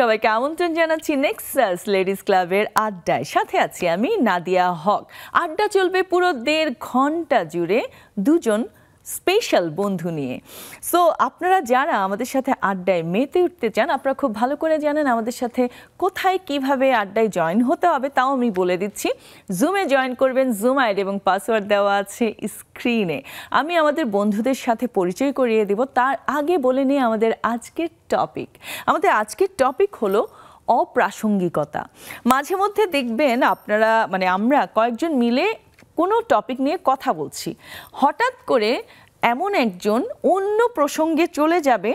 সবাইকে আমন্ত্রণ জানাচ্ছি নেক্সাস লেডিস ক্লাবের আড্ডায়। সাথে আছি আমি নাদিয়া হক। আড্ডা চলবে পুরো 1.5 ঘন্টা জুড়ে দুজন স্পেশাল বন্ধু নিয়ে। সো আপনারা যারা আমাদের সাথে আড্ডায় মেতে উঠতে চান, আপনারা খুব ভালো করে জানেন আমাদের সাথে কোথায় কিভাবে আড্ডায় জয়েন হতে হবে, তাও আমি বলে দিচ্ছি। জুমে জয়েন করবেন, জুম আইডি এবং পাসওয়ার্ড দেওয়া আছে স্ক্রিনে। আমি আমাদের বন্ধুদের সাথে পরিচয় করিয়ে দেব, তার আগে বলে নিই আমাদের আজকের টপিক। আমাদের আজকের টপিক হলো অপ্রাসঙ্গিকতা। মাঝে মধ্যে দেখবেন আপনারা আমরা কয়েকজন মিলে কোনো টপিক নিয়ে কথা বলছি, হঠাৎ করে এমন একজন অন্য প্রসঙ্গে চলে যাবে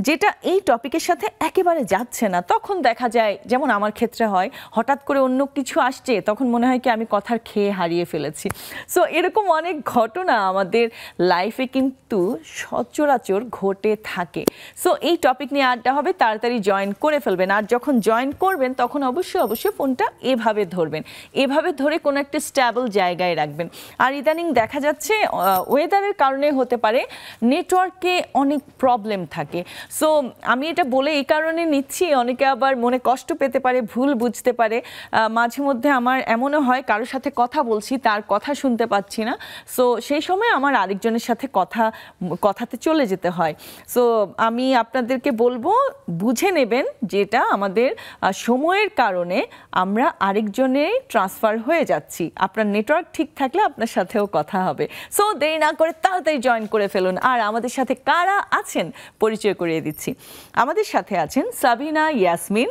যেটা এই টপিকের সাথে একেবারে যাচ্ছে না। তখন দেখা যায়, যেমন আমার ক্ষেত্রে হয়, হঠাৎ করে অন্য কিছু আসছে, তখন মনে হয় কি আমি কথার খেয়ে হারিয়ে ফেলেছি। সো এরকম অনেক ঘটনা আমাদের লাইফে কিন্তু সচরাচর ঘটে থাকে। সো এই টপিক নিয়ে আড্ডা হবে, তাড়াতাড়ি জয়েন করে ফেলবেন। আর যখন জয়েন করবেন তখন অবশ্যই ফোনটা এভাবে ধরবেন, এভাবে ধরে কোনো একটা স্ট্যাবল জায়গায় রাখবেন। আর ইদানিং দেখা যাচ্ছে ওয়েদারের কারণে হতে পারে নেটওয়ার্কে অনেক প্রবলেম থাকে। সো আমি এটা বলে এই কারণে নিচ্ছি, অনেকে আবার মনে কষ্ট পেতে পারে, ভুল বুঝতে পারে। মাঝে মধ্যে আমার এমনও হয় কারোর সাথে কথা বলছি, তার কথা শুনতে পাচ্ছি না। সো সেই সময় আমার আরেকজনের সাথে কথাতে চলে যেতে হয়। সো আমি আপনাদেরকে বলবো বুঝে নেবেন, যেটা আমাদের সময়ের কারণে আমরা আরেকজনে ট্রান্সফার হয়ে যাচ্ছি। আপনার নেটওয়ার্ক ঠিক থাকলে আপনার সাথেও কথা হবে। সো দেরি না করে তাড়াতাড়ি জয়েন করে ফেলুন। আর আমাদের সাথে কারা আছেন পরিচয় করিয়ে দিচ্ছি। আমাদের সাথে আছেন সাবিনা ইয়াসমিন,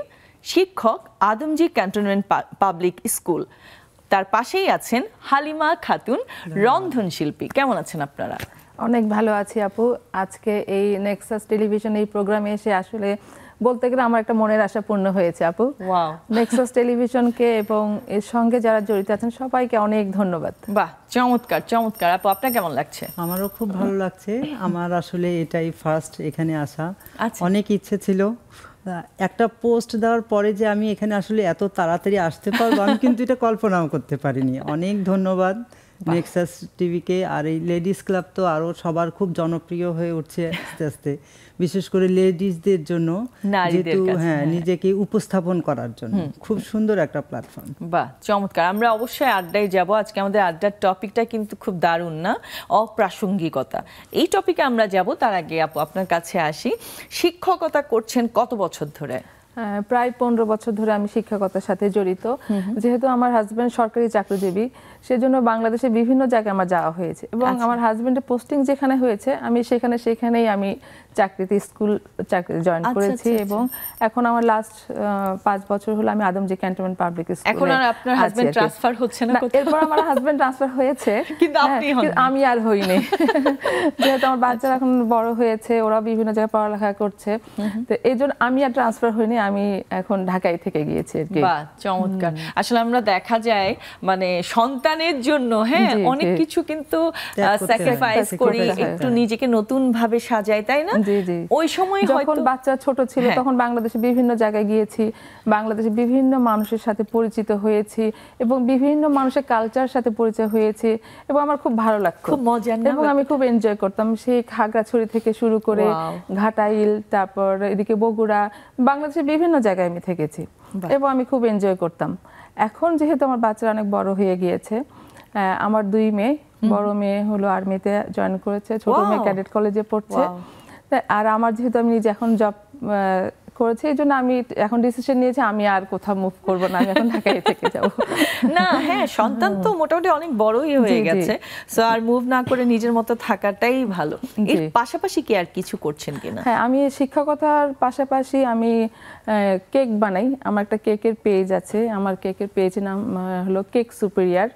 শিক্ষক, আদমজী ক্যান্টনমেন্ট পাবলিক স্কুল। তার পাশেই আছেন হালিমা খাতুন, রন্ধনশিল্পী। কেমন আছেন আপনারা? অনেক ভালো আছি আপু। আজকে এই নেক্সাস টেলিভিশন এই প্রোগ্রামে এসে আসলে বলতে গেলে আমার একটা মনের আশা পূর্ণ হয়েছে আপু। ওয়াও। নেক্সাস টেলিভিশনকে এবং এর সঙ্গে যারা জড়িত আছেন সবাইকে অনেক ধন্যবাদ। বাহ, চমৎকার চমৎকার। আপু, আপনার কেমন লাগছে? আমারও খুব ভালো লাগছে। আমার আসলে এটাই ফার্স্ট এখানে আসা। আচ্ছা। অনেক ইচ্ছে ছিল, একটা পোস্ট দেওয়ার পরে যে আমি এখানে আসলে এত তাড়াতাড়ি আসতে পারবো আমি কিন্তু এটা কল্পনাও করতে পারিনি। অনেক ধন্যবাদ নেক্সাস টিভিকে। আর এই লেডিস ক্লাব তো আরও সবার খুব জনপ্রিয় হয়ে উঠছে আস্তে আস্তে, বিশেষ করে লেডিসদের জন্য, যেহেতু নিজেকে উপস্থাপন করার জন্য খুব সুন্দর একটা প্ল্যাটফর্ম। বাহ, চমৎকার। আমরা অবশ্যই আড্ডায় যাব। আজকে আমাদের আড্ডার টপিকটা কিন্তু খুব দারুণ, না? অপ্রাসঙ্গিকতা। এই টপিকে আমরা যাব, তার আগে আপু আপনার কাছে আসি। শিক্ষকতা করছেন কত বছর ধরে? প্রায় 15 বছর ধরে আমি শিক্ষকতার সাথে জড়িত। যেহেতু আমার হাজব্যান্ড সরকারি চাকরিজীবী, সেজন্য বাংলাদেশে বিভিন্ন জায়গায় আমার যাওয়া হয়েছে এবং আমার হাজব্যান্ডের পোস্টিং যেখানে হয়েছে আমি সেখানেই আমি চাকরিতে চাকরি জয়েন করেছি। এবং এখন আমার লাস্ট 5 বছর হলো আমি আদমজী ক্যান্টনমেন্ট পাবলিক স্কুলে। এখন আর আপনার হাজবেন্ড ট্রান্সফার হচ্ছে না? এরপর আমার হাজব্যান্ড ট্রান্সফার হয়েছে, কিন্তু আমি আর হইনি। যেহেতু আমার বাচ্চারা এখন বড় হয়েছে, ওরা বিভিন্ন জায়গায় পড়ালেখা করছে, তো এই জন্য আমি আর ট্রান্সফার হইনি, আমি এখন ঢাকায় থেকে গিয়েছি। বাহ, চমৎকার। আসলে আমরা দেখা যায় সন্তানের জন্য অনেক কিছু কিন্তু স্যাক্রিফাইস করি, একটু নিজেকে নতুন ভাবে সাজাই, তাই না? ওই সময় যখন বাচ্চা ছোট ছিল তখন বাংলাদেশে বিভিন্ন জায়গায় গিয়েছি, বাংলাদেশে বিভিন্ন মানুষের সাথে পরিচিত হয়েছি এবং বিভিন্ন মানুষের কালচারের সাথে পরিচয় হয়েছি এবং আমার খুব ভালো লাগতো, খুব মজা, এবং আমি খুব এনজয় করতাম। সেই খাগড়াছড়ি থেকে শুরু করে ঘাটাইল, তারপর এদিকে বগুড়া, বাংলাদেশের বিভিন্ন জায়গায় আমি থেকেছি এবং আমি খুব এনজয় করতাম। এখন যেহেতু আমার বাচ্চারা অনেক বড় হয়ে গিয়েছে, আমার 2 মেয়ে, বড় মেয়ে হলো আর্মিতে জয়েন করেছে, ছোট মেয়ে ক্যাডেট কলেজে পড়ছে। আর আমার যেহেতু আমি নিজে এখন জব করেছি, এই জন্য আমি এখন ডিসিশন নিয়েছি আমি আর কোথাও মুভ করব না, আমি এখন ঢাকায় থেকে যাব। না, সন্তান তো মোটামুটি অনেক বড়ই হয়ে গেছে, সো আর মুভ না করে নিজের মতো থাকাটাই ভালো। এর পাশাপাশি কি আর কিছু করছেন কিনা? আমি শিক্ষকতার পাশাপাশি আমি কেক বানাই। আমার একটা কেকের পেজ আছে, আমার কেকের পেজের নাম হলো কেক সুপিরিয়ার,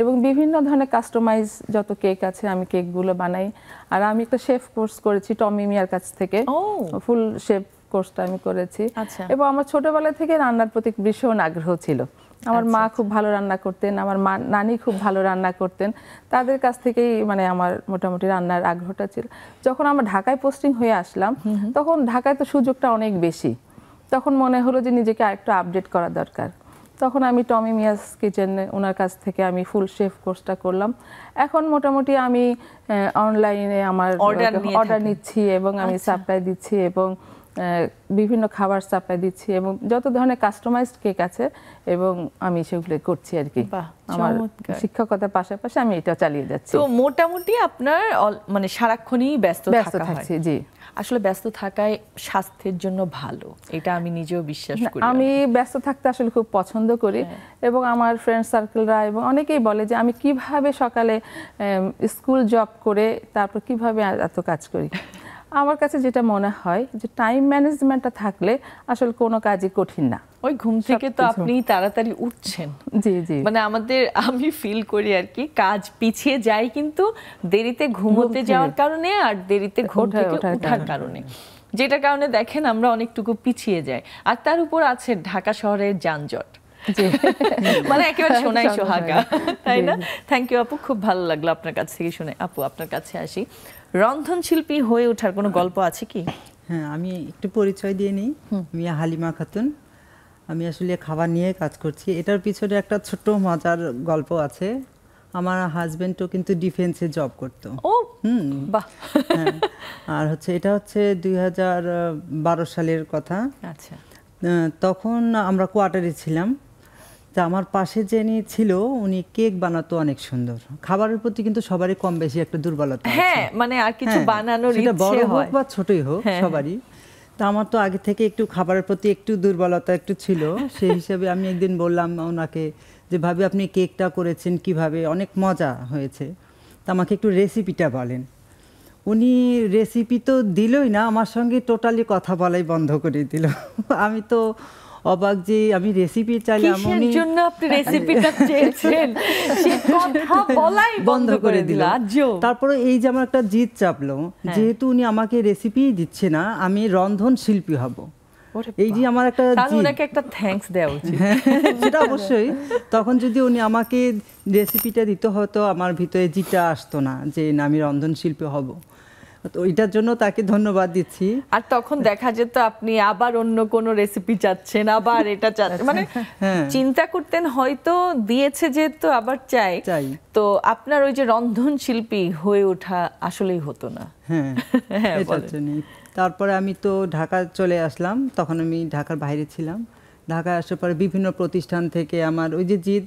এবং বিভিন্ন ধরনের কাস্টমাইজ যত কেক আছে আমি কেকগুলো বানাই। আর আমি একটা শেফ কোর্স করেছি টমি মিয়ার কাছ থেকে, ফুল শেফ কোর্সটা আমি করেছি। এবং আমার ছোটবেলা থেকে রান্নার প্রতি ভীষণ আগ্রহ ছিল। আমার মা খুব ভালো রান্না করতেন, আমার নানি খুব ভালো রান্না করতেন, তাদের কাছ থেকেই আমার মোটামুটি রান্নার আগ্রহটা ছিল। যখন আমরা ঢাকায় পোস্টিং হয়ে আসলাম তখন ঢাকায় তো সুযোগটা অনেক বেশি, তখন মনে হলো যে নিজেকে আরেকটু আপডেট করা দরকার। তখন আমি টমি মিয়াস কিচেনে ওনার কাছ থেকে আমি ফুল শেফ কোর্সটা করলাম। এখন মোটামুটি আমি অনলাইনে আমার অর্ডার নিচ্ছি এবং আমি সাপ্লাই দিচ্ছি এবং বিভিন্ন খাবার সাপ্লাই দিচ্ছি এবং যত ধরনের কাস্টমাইজড কেক আছে এবং আমি সেগুলো করছি আর কি। আমার শিক্ষকতার পাশাপাশি আমি এটা চালিয়ে যাচ্ছি। তো মোটামুটি আপনার মানে সারাক্ষণই ব্যস্ত থাকছি। জি, আসলে ব্যস্ত থাকায় স্বাস্থ্যের জন্য ভালো, এটা আমি নিজেও বিশ্বাস করি। আমি ব্যস্ত থাকতে আসলে খুব পছন্দ করি এবং আমার ফ্রেন্ড সার্কেলরা এবং অনেকেই বলে যে আমি কিভাবে সকালে স্কুল জব করে তারপর কিভাবে এত কাজ করি। আমার কাছে যেটা মনে হয় যে টাইম ম্যানেজমেন্টটা থাকলে আসলে কোনো কাজই কঠিন না। ওই ঘুম থেকে তো আপনি তাড়াতাড়ি উঠছেন। জি জি, মানে আমি ফিল করি আর কি, কাজ পিছিয়ে যায় কিন্তু দেরিতে ঘুমোতে যাওয়ার কারণে আর দেরিতে ঘুম থেকে ওঠার কারণে, যেটার কারণে দেখেন আমরা অনেকটুকু পিছিয়ে যাই। আর তার উপর আছে ঢাকা শহরের যানজট, মানে একেবারে সোনাই সোহাগা, তাই না? থ্যাংক ইউ আপু, খুব ভালো লাগলো আপনার কাছ থেকে শুনে। আপু আপনার কাছে আসি, রন্ধনশিল্পী হয়ে ওঠার কোনো গল্প আছে কি? হ্যাঁ, আমি একটু পরিচয় দিয়ে নিই। আমি হালিমা খাতুন, আমি আসলে খাবার নিয়ে কাজ করছি। এটার পিছনে একটা ছোট্ট মজার গল্প আছে। আমার হাজবেন্ডও কিন্তু ডিফেন্সে জব করতো। ও বাহ। আর এটা হচ্ছে 2012 সালের কথা। আচ্ছা, তখন আমরা কোয়ার্টারে ছিলাম। তা আমার পাশে যিনি ছিল উনি কেক বানাতো অনেক সুন্দর। খাবারের প্রতি কিন্তু সবারই কম বেশি একটা দুর্বলতা আছে। হ্যাঁ, মানে আর কিছু বানানোর ইচ্ছে হয়, বড় হোক বা ছোটই হোক সবারই। তা আমার তো আগে থেকে একটু খাবারের প্রতি একটু দুর্বলতা একটু ছিল। সেই হিসাবে আমি একদিন বললাম ওনাকে যে ভাবি আপনি কেকটা করেছেন কিভাবে, অনেক মজা হয়েছে, তা আমাকে একটু রেসিপিটা বলেন। উনি রেসিপি তো দিলই না, আমার সঙ্গে টোটালি কথা বলাই বন্ধ করে দিল। আমি তো অবাক যে আমি রেসিপি চাইলাম, উনি জন্য আপনি রেসিপিটা চেয়েছেন, সে কথা বলাই বন্ধ করে দিল। তারপরে এই যে আমার একটা জিদ চাপলো, যেহেতু উনি আমাকে রেসিপি দিচ্ছে না, আমি রন্ধন শিল্পী হব। এই যে আমার একটা ওনাকে একটা থ্যাঙ্কস দেওয়া উচিত। সেটা অবশ্যই। তখন যদি উনি আমাকে রেসিপিটা দিত হয়তো আমার ভিতরে জিটা আসতো না যে না আমি রন্ধন শিল্পী হব। তো এটার জন্য তাকে ধন্যবাদ দিচ্ছি। আর তখন দেখা যেত আপনি আবার অন্য কোনো রেসিপি চাচ্ছেন, আবার এটা চাচ্ছেন, মানে চিন্তা করতেন হয়তো দিয়েছে যেহেতু আবার চাই। তো আপনার ওই যে রন্ধন শিল্পী হয়ে ওঠা আসলেই হতো না। হ্যাঁ, এটার জন্যই। তারপরে আমি তো ঢাকা চলে আসলাম, তখন আমি ঢাকার বাইরে ছিলাম। ঢাকায় আসার পরে বিভিন্ন প্রতিষ্ঠান থেকে আমার ওই যে জিদ,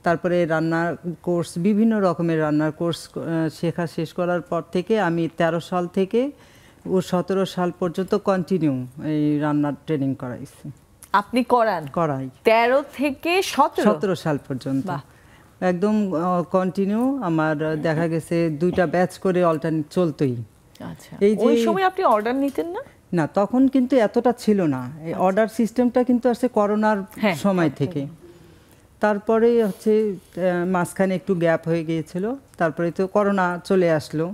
তারপরে রান্নার কোর্স, বিভিন্ন রকমের রান্নার কোর্স শেখা শেষ করার পর থেকে আমি 13 সাল থেকে 17 সাল পর্যন্ত কন্টিনিউ এই রান্নার ট্রেনিং করাইছি। আপনি করাই 13 থেকে 17 সাল পর্যন্ত একদম কন্টিনিউ। আমার দেখা গেছে 2টা ব্যাচ করে অল্টারনেট চলতোই। আচ্ছা, ওই সময় আপনি অর্ডার নিতেন না? না, তখন কিন্তু এতটা ছিল না। এই অর্ডার সিস্টেমটা কিন্তু আসছে করোনার সময় থেকে। তারপরে মাঝখানে একটু গ্যাপ হয়ে গিয়েছিল, তারপরে তো করোনা চলে আসলো।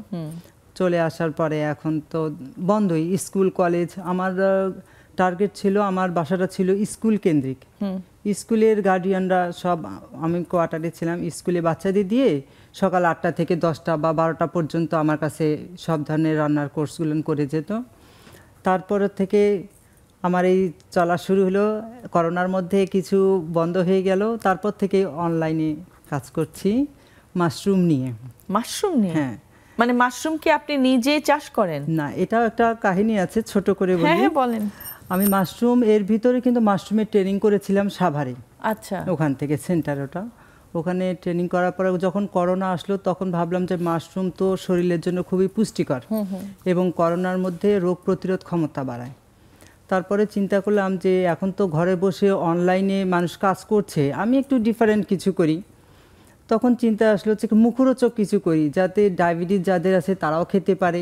চলে আসার পরে এখন তো বন্ধই, স্কুল কলেজ। আমার টার্গেট ছিল, আমার বাসাটা ছিল স্কুল কেন্দ্রিক। স্কুলের গার্ডিয়ানরা সব, আমি কোয়ার্টারে ছিলাম, স্কুলে বাচ্চাদের দিয়ে সকাল 8টা থেকে 10টা বা 12টা পর্যন্ত আমার কাছে সব ধরনের রান্নার কোর্সগুলো করে যেত। তারপরে থেকে আমার এই চলা শুরু হলো। করোনার মধ্যে কিছু বন্ধ হয়ে গেল, তারপর থেকে অনলাইনে কাজ করছি মাশরুম নিয়ে। মাশরুম নিয়ে? হ্যাঁ। মানে মাশরুম কি আপনি নিজে চাষ করেন? না, এটাও একটা কাহিনী আছে, ছোট করে বলি। হ্যাঁ, বলেন। আমি মাশরুম এর ভিতরে কিন্তু মাশরুমের ট্রেনিং করেছিলাম সাভারে। আচ্ছা, ওখান থেকে সেন্টার, ওখানে ট্রেনিং করার পরে যখন করোনা আসলো তখন ভাবলাম যে মাশরুম তো শরীরের জন্য খুবই পুষ্টিকর এবং করোনার মধ্যে রোগ প্রতিরোধ ক্ষমতা বাড়ায়। তারপরে চিন্তা করলাম যে এখন তো ঘরে বসে অনলাইনে মানুষ কাজ করছে, আমি একটু ডিফারেন্ট কিছু করি। তখন চিন্তা আসলো যে মুখরোচক কিছু করি, যাতে ডায়াবেটিস যাদের আছে তারাও খেতে পারে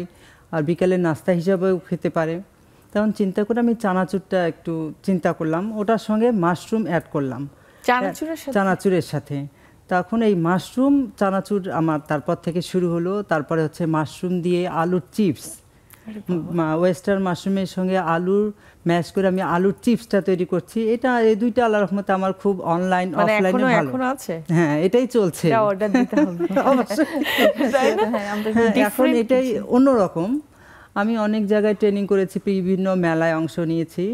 আর বিকালে নাস্তা হিসাবেও খেতে পারে। তখন চিন্তা করে আমি চানাচুরটা একটু চিন্তা করলাম, ওটার সঙ্গে মাশরুম অ্যাড করলাম চানাচুরের সাথে। তখন এই মাশরুম চানাচুর আমার তারপর থেকে শুরু হলো। তারপরে মাশরুম দিয়ে আলুর চিপস, ওয়েস্টার্ন মাশরুমের সঙ্গে আলুর ম্যাশ করে আমি আলুর চিপসটা তৈরি করছি। এটা এই দুইটা আল্লাহর রহমতে আমার খুব অনলাইন অফলাইনে ভালো। হ্যাঁ, এটাই চলছে। অর্ডার দিতে হবে এখন এটাই অন্যরকম। আমি অনেক জায়গায় ট্রেনিং করেছি, বিভিন্ন মেলায় অংশ নিয়েছি।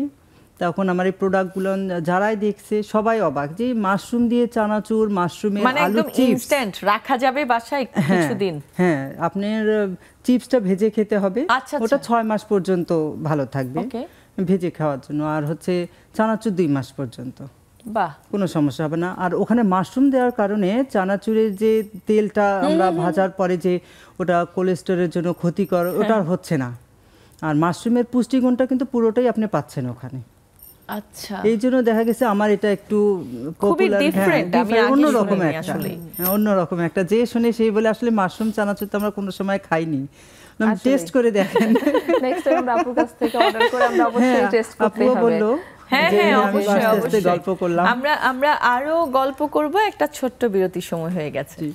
তখন আমার এই প্রোডাক্টগুলো যারাই দেখছে সবাই অবাক যে মাশরুম দিয়ে চানাচুর, মাশরুমের আলুর চিপস ইনস্ট্যান্ট রাখা যাবে বাসায় কিছুদিন। হ্যাঁ, আপনার চিপসটা ভেজে খেতে হবে, ওটা 6 মাস পর্যন্ত ভালো থাকবে। ভেজে খাওয়ার জন্য। আর হচ্ছে চানাচুর 2 মাস পর্যন্ত বাহ, কোনো সমস্যা হবে না। আর ওখানে মাশরুম দেওয়ার কারণে চানাচুরের যে তেলটা আমরা ভাজার পরে যে ওটা কোলেস্টেরলের জন্য ক্ষতিকর, ওটা হচ্ছে না। আর মাশরুমের পুষ্টিগুণটা কিন্তু পুরোটাই আপনি পাচ্ছেন ওখানে। আচ্ছা, এই জন্য দেখা গেছে আমার এটা একটু খুবই different, আমি আগে অন্যরকম শুনিনি একটা, আসলে। অন্যরকম একটা, যে শুনে সেই বলে আসলে মাশরুম চানাচুর তো আমরা কোনো সময় খাইনি, আসলেই। টেস্ট করে দেখেন। নেক্সট টাইম আমরা আপুর কাছ থেকে অর্ডার করে আমরা অবশ্যই টেস্ট করতে আপুও হবে। বললো হ্যাঁ যে হ্যাঁ, আমি অবশ্যই আস্তে আস্তে অবশ্যই গল্প করলাম। আমরা আরো গল্প করব, একটা ছোট্ট বিরতির সময় হয়ে গেছে। জি।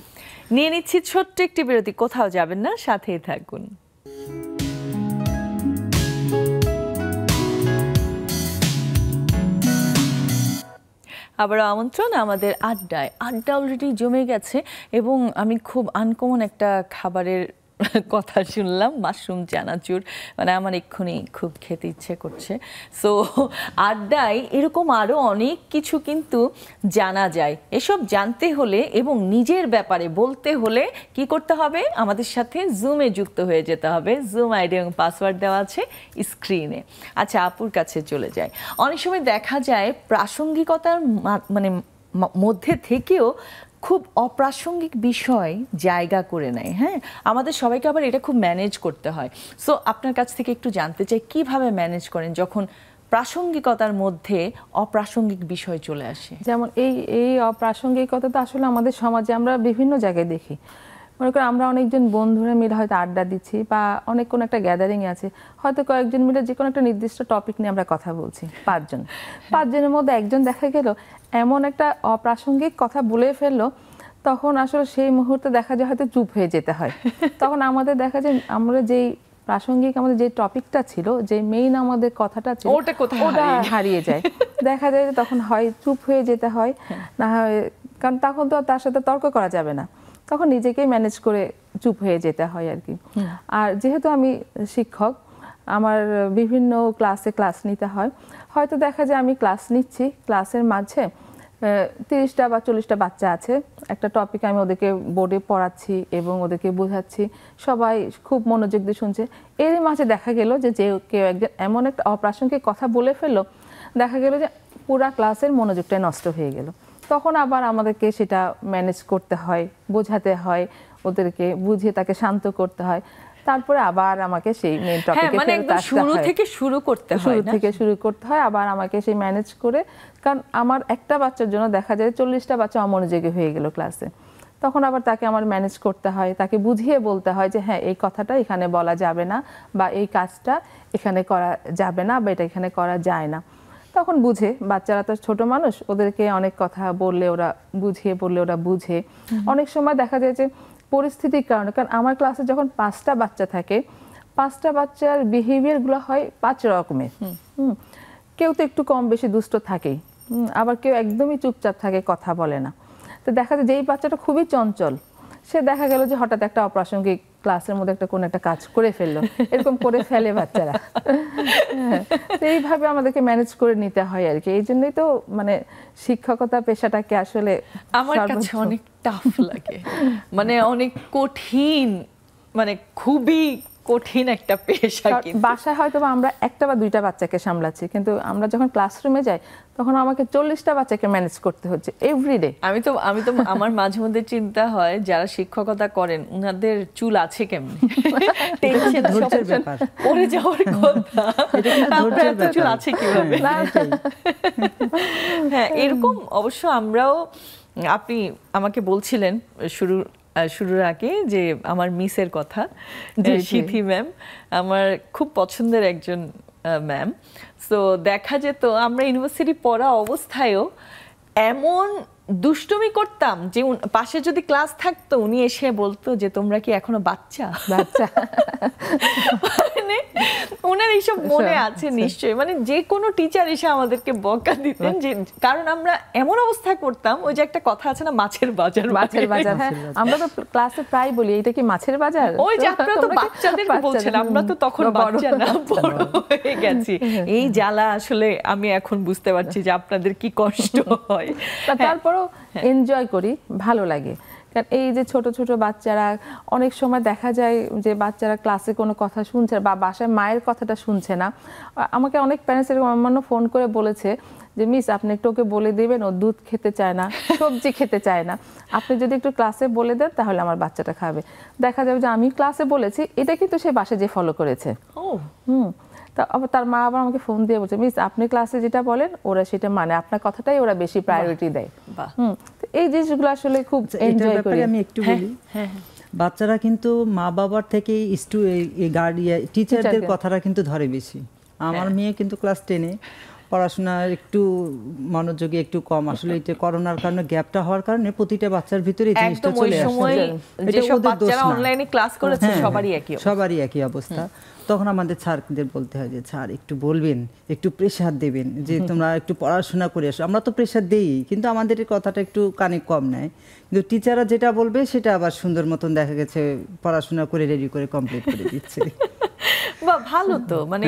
নিয়ে নিচ্ছি ছোট্ট একটি বিরতি, কোথাও যাবেন না, সাথেই থাকুন। আবারও আমন্ত্রণ আমাদের আড্ডায়। আড্ডা অলরেডি জমে গেছে এবং আমি খুব আনকমন একটা খাবারের কথা শুনলাম, মাশরুম চানাচুর, মানে আমার এক্ষুনি খুব খেতে ইচ্ছে করছে। সো আড্ডায় এরকম আরও অনেক কিছু কিন্তু জানা যায়। এসব জানতে হলে এবং নিজের ব্যাপারে বলতে হলে কি করতে হবে, আমাদের সাথে জুমে যুক্ত হয়ে যেতে হবে। জুম আইডি এবং পাসওয়ার্ড দেওয়া আছে স্ক্রিনে। আচ্ছা, আপুর কাছে চলে যায়। অনেক সময় দেখা যায় প্রাসঙ্গিকতার মানে মধ্যে থেকেও খুব অপ্রাসঙ্গিক বিষয় জায়গা করে নেয়। হ্যাঁ, আমাদের সবাইকে আবার এটা খুব ম্যানেজ করতে হয়। সো আপনার কাছ থেকে একটু জানতে চাই, কিভাবে ম্যানেজ করেন যখন প্রাসঙ্গিকতার মধ্যে অপ্রাসঙ্গিক বিষয় চলে আসে? যেমন এই অপ্রাসঙ্গিকতা তো আসলে আমাদের সমাজে আমরা বিভিন্ন জায়গায় দেখি। মনে করি আমরা অনেকজন বন্ধুরা মিলে হয়তো আড্ডা দিচ্ছি বা অনেক কোনো একটা গ্যাদারিংয়ে আছে, হয়তো কয়েকজন মিলে যে কোনো একটা নির্দিষ্ট টপিক নিয়ে আমরা কথা বলছি, 5 জন। 5 জনের মধ্যে একজন দেখা গেল এমন একটা অপ্রাসঙ্গিক কথা বলে ফেললো, তখন আসলে সেই মুহূর্তে দেখা যায় হয়তো চুপ হয়ে যেতে হয়। তখন আমাদের দেখা যায় আমরা যেই প্রাসঙ্গিক আমাদের যে টপিকটা ছিল, যে মেইন আমাদের কথাটা ছিল, ওটা হারিয়ে যায়। দেখা যায় যে তখন হয় চুপ হয়ে যেতে হয়, না হয় কারণ তখন তো তার সাথে তর্ক করা যাবে না, তখন নিজেকেই ম্যানেজ করে চুপ হয়ে যেতে হয় আর কি। আর যেহেতু আমি শিক্ষক, আমার বিভিন্ন ক্লাস নিতে হয়, হয়তো দেখা যায় আমি ক্লাস নিচ্ছি, ক্লাসের মাঝে 30টা বা 40টা বাচ্চা আছে, একটা টপিক আমি ওদেরকে বোর্ডে পড়াচ্ছি এবং ওদেরকে বোঝাচ্ছি, সবাই খুব মনোযোগ দিয়ে শুনছে। এর মাঝে দেখা গেল যে কেউ একজন এমন একটা অপ্রাসঙ্গিক কথা বলে ফেললো, দেখা গেল যে পুরা ক্লাসের মনোযোগটাই নষ্ট হয়ে গেল। তখন আবার আমাদেরকে সেটা ম্যানেজ করতে হয়, বোঝাতে হয়, ওদেরকে বুঝিয়ে তাকে শান্ত করতে হয়, তারপরে আবার আমাকে সেই মেইন টপিকে ফেরত আসতে হয়। শুরু থেকে শুরু করতে হয়, শুরু থেকে শুরু করতে হয়, আবার আমাকে সেই ম্যানেজ করে, কারণ আমার একটা বাচ্চার জন্য দেখা যায় 40টা বাচ্চা অমনোযোগী হয়ে গেল ক্লাসে, তখন আবার তাকে আমার ম্যানেজ করতে হয়, তাকে বুঝিয়ে বলতে হয় যে হ্যাঁ এই কথাটা এখানে বলা যাবে না, বা এই কাজটা এখানে করা যাবে না, বা এটা এখানে করা যায় না। তখন বুঝে, বাচ্চারা তো ছোট মানুষ, ওদেরকে অনেক কথা বললে ওরা বুঝিয়ে বললে ওরা বুঝে। অনেক সময় দেখা যায় যে পরিস্থিতির কারণে, কারণ আমার ক্লাসে যখন 5টা বাচ্চা থাকে, 5টা বাচ্চার বিহেভিয়ারগুলো হয় 5 রকমের। কেউ তো একটু কম বেশি দুষ্ট থাকেই, আবার কেউ একদমই চুপচাপ থাকে, কথা বলে না। তো দেখা যায় যেই বাচ্চাটা খুবই চঞ্চল, সে দেখা গেল যে হঠাৎ একটা অপ্রাসঙ্গিক ক্লাসের মধ্যে কোনো একটা কাজ করে ফেললো, এরকম করে ফেলে বাচ্চারা। এইভাবে আমাদেরকে ম্যানেজ করে নিতে হয় আর কি। এই জন্যই তো মানে শিক্ষকতা পেশাটাকে আসলে আমার কাছে অনেক টাফ লাগে, মানে অনেক কঠিন, মানে খুবই কঠিন একটা পেশা। বাসায় হয়তো আমরা একটা বা 2টা বাচ্চাকে সামলাচ্ছি, কিন্তু আমরা যখন ক্লাসরুমে যাই তখন আমাকে 40টা বাচ্চাকে ম্যানেজ করতে হচ্ছে এভরিডে। আমি তো আমার মাঝে মধ্যে চিন্তা হয় যারা শিক্ষকতা করেন উনাদের চুল আছে কেমন, টেনশন ধৈর্যের ব্যাপার, পড়ে যাওয়ার কথা, আপনার চুল আছে কিভাবে। হ্যাঁ, এরকম অবশ্য আমরাও, আপনি আমাকে বলছিলেন শুরুর আগে যে আমার মিসের কথা, যে সিথি ম্যাম আমার খুব পছন্দের একজন ম্যাম। সো দেখা যেত আমরা ইউনিভার্সিটি পড়া অবস্থায়ও এমন দুষ্টুমি করতাম যে পাশে যদি ক্লাস থাকতো উনি এসে বলতো যে তোমরা কি এখনো বাচ্চা। মানে ওনার এইসব মনে আছে নিশ্চয়ই, মানে যে কোনো টিচার এসে আমাদেরকে বকা দিতেন, যে কারণ আমরা এমন অবস্থা করতাম, ওই যে একটা কথা আছে না, মাছের বাজার। হ্যাঁ, আমরা তো ক্লাসে প্রায় বলি এটা কি মাছের বাজার। ওই যে আপনারা তো বাচ্চাদের বলছেন, আমরা তো তখন বাচ্চা না, বড় হয়ে গেছি। এই জ্বালা আসলে আমি এখন বুঝতে পারছি যে আপনাদের কি কষ্ট হয়। তারপরও এনজয় করি, ভালো লাগে। কারণ এই যে ছোট ছোট বাচ্চারা অনেক সময় দেখা যায় যে বাচ্চারা ক্লাসে কোনো কথা শুনছে বা বাসায় মায়ের কথাটা শুনছে না। আমাকে অনেক প্যারেন্টস এরকম অন্যান্য ফোন করে বলেছে যে মিস আপনি একটু ওকে বলে দিবেন, ও দুধ খেতে চায় না, সবজি খেতে চায় না, আপনি যদি একটু ক্লাসে বলে দেন তাহলে আমার বাচ্চাটা খাবে। দেখা যাবে যে আমি ক্লাসে বলেছি, এটা কিন্তু সে বাসায় যে ফলো করেছে। তা আবার তার মা আবার আমাকে ফোন দিয়ে বলছে মিস আপনি ক্লাসে যেটা বলেন ওরা সেটা মানে, আপনার কথাটাই ওরা বেশি প্রায়োরিটি দেয়। এই জিনিসগুলো আসলে খুব এনজয় করি। আমি একটু বলি, বাচ্চারা কিন্তু মা বাবার থেকে টিচারদের কথাটা কিন্তু ধরে বেশি। আমার মেয়ে কিন্তু ক্লাস 10-এ, পড়াশোনা একটু মনোযোগী একটু কম। আসলে এটা করোনার কারণে গ্যাপটা হওয়ার কারণে প্রতিটা বাচ্চার ভিতরে এই জিনিসটা চলে আসছে। এটা ওদের দোষ না, অনলাইনে ক্লাস করেছে সবারই একই অবস্থা। তখন আমাদের স্যারদের বলতে হয় যে স্যার একটু বলবেন, একটু প্রেশার দেবেন যে তোমরা একটু পড়াশোনা করে আসো। আমরা তো প্রেশার দেই, কিন্তু আমাদের কথাটা একটু কানে কম নেয়। কিন্তু টিচাররা যেটা বলবে সেটা আবার সুন্দর মতন দেখা গেছে পড়াশোনা করে রেডি করে কমপ্লিট করে দিচ্ছে। বা ভালো তো, মানে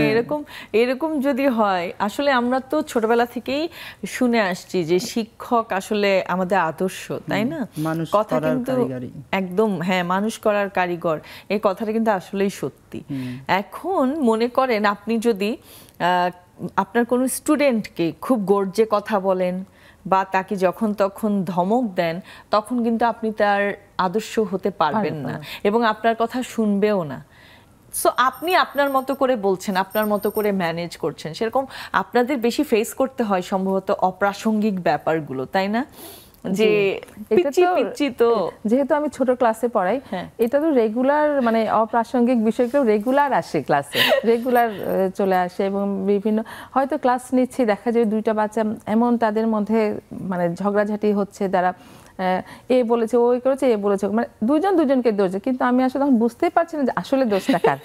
এরকম যদি হয়। আসলে আমরা তো ছোটবেলা থেকেই শুনে আসছি যে শিক্ষক আসলে আমাদের আদর্শ, তাই না? কথা কিন্তু একদম মানুষ করার কারিগর, এই কথাটা কিন্তু আসলেই সত্যি। এখন মনে করেন আপনি যদি আপনার কোনো স্টুডেন্টকে খুব গর্জে কথা বলেন বা তাকে যখন তখন ধমক দেন, তখন কিন্তু আপনি তার আদর্শ হতে পারবেন না এবং আপনার কথা শুনবেও না। সো আপনি আপনার মতো করে বলছেন, আপনার মতো করে ম্যানেজ করছেন। সেরকম আপনাদের বেশি ফেস করতে হয় সম্ভবত অপ্রাসঙ্গিক ব্যাপারগুলো, তাই না? যে পিচ্ছি তো যেহেতু আমি ছোট ক্লাসে পড়াই, এটা তো রেগুলার, মানে অপ্রাসঙ্গিক বিষয়গুলো রেগুলার আসে ক্লাসে, রেগুলার চলে আসে। এবং বিভিন্ন হয়তো ক্লাস নিচ্ছি, দেখা যায় দুইটা বাচ্চা এমন তাদের মধ্যে মানে ঝগড়াঝাটি হচ্ছে, তারা এ বলেছে ওই করেছে, এ বলেছে, মানে দুজনকে দোষ, কিন্তু আমি আসলে তখন বুঝতেই পারছি না যে আসলে দোষটা কার।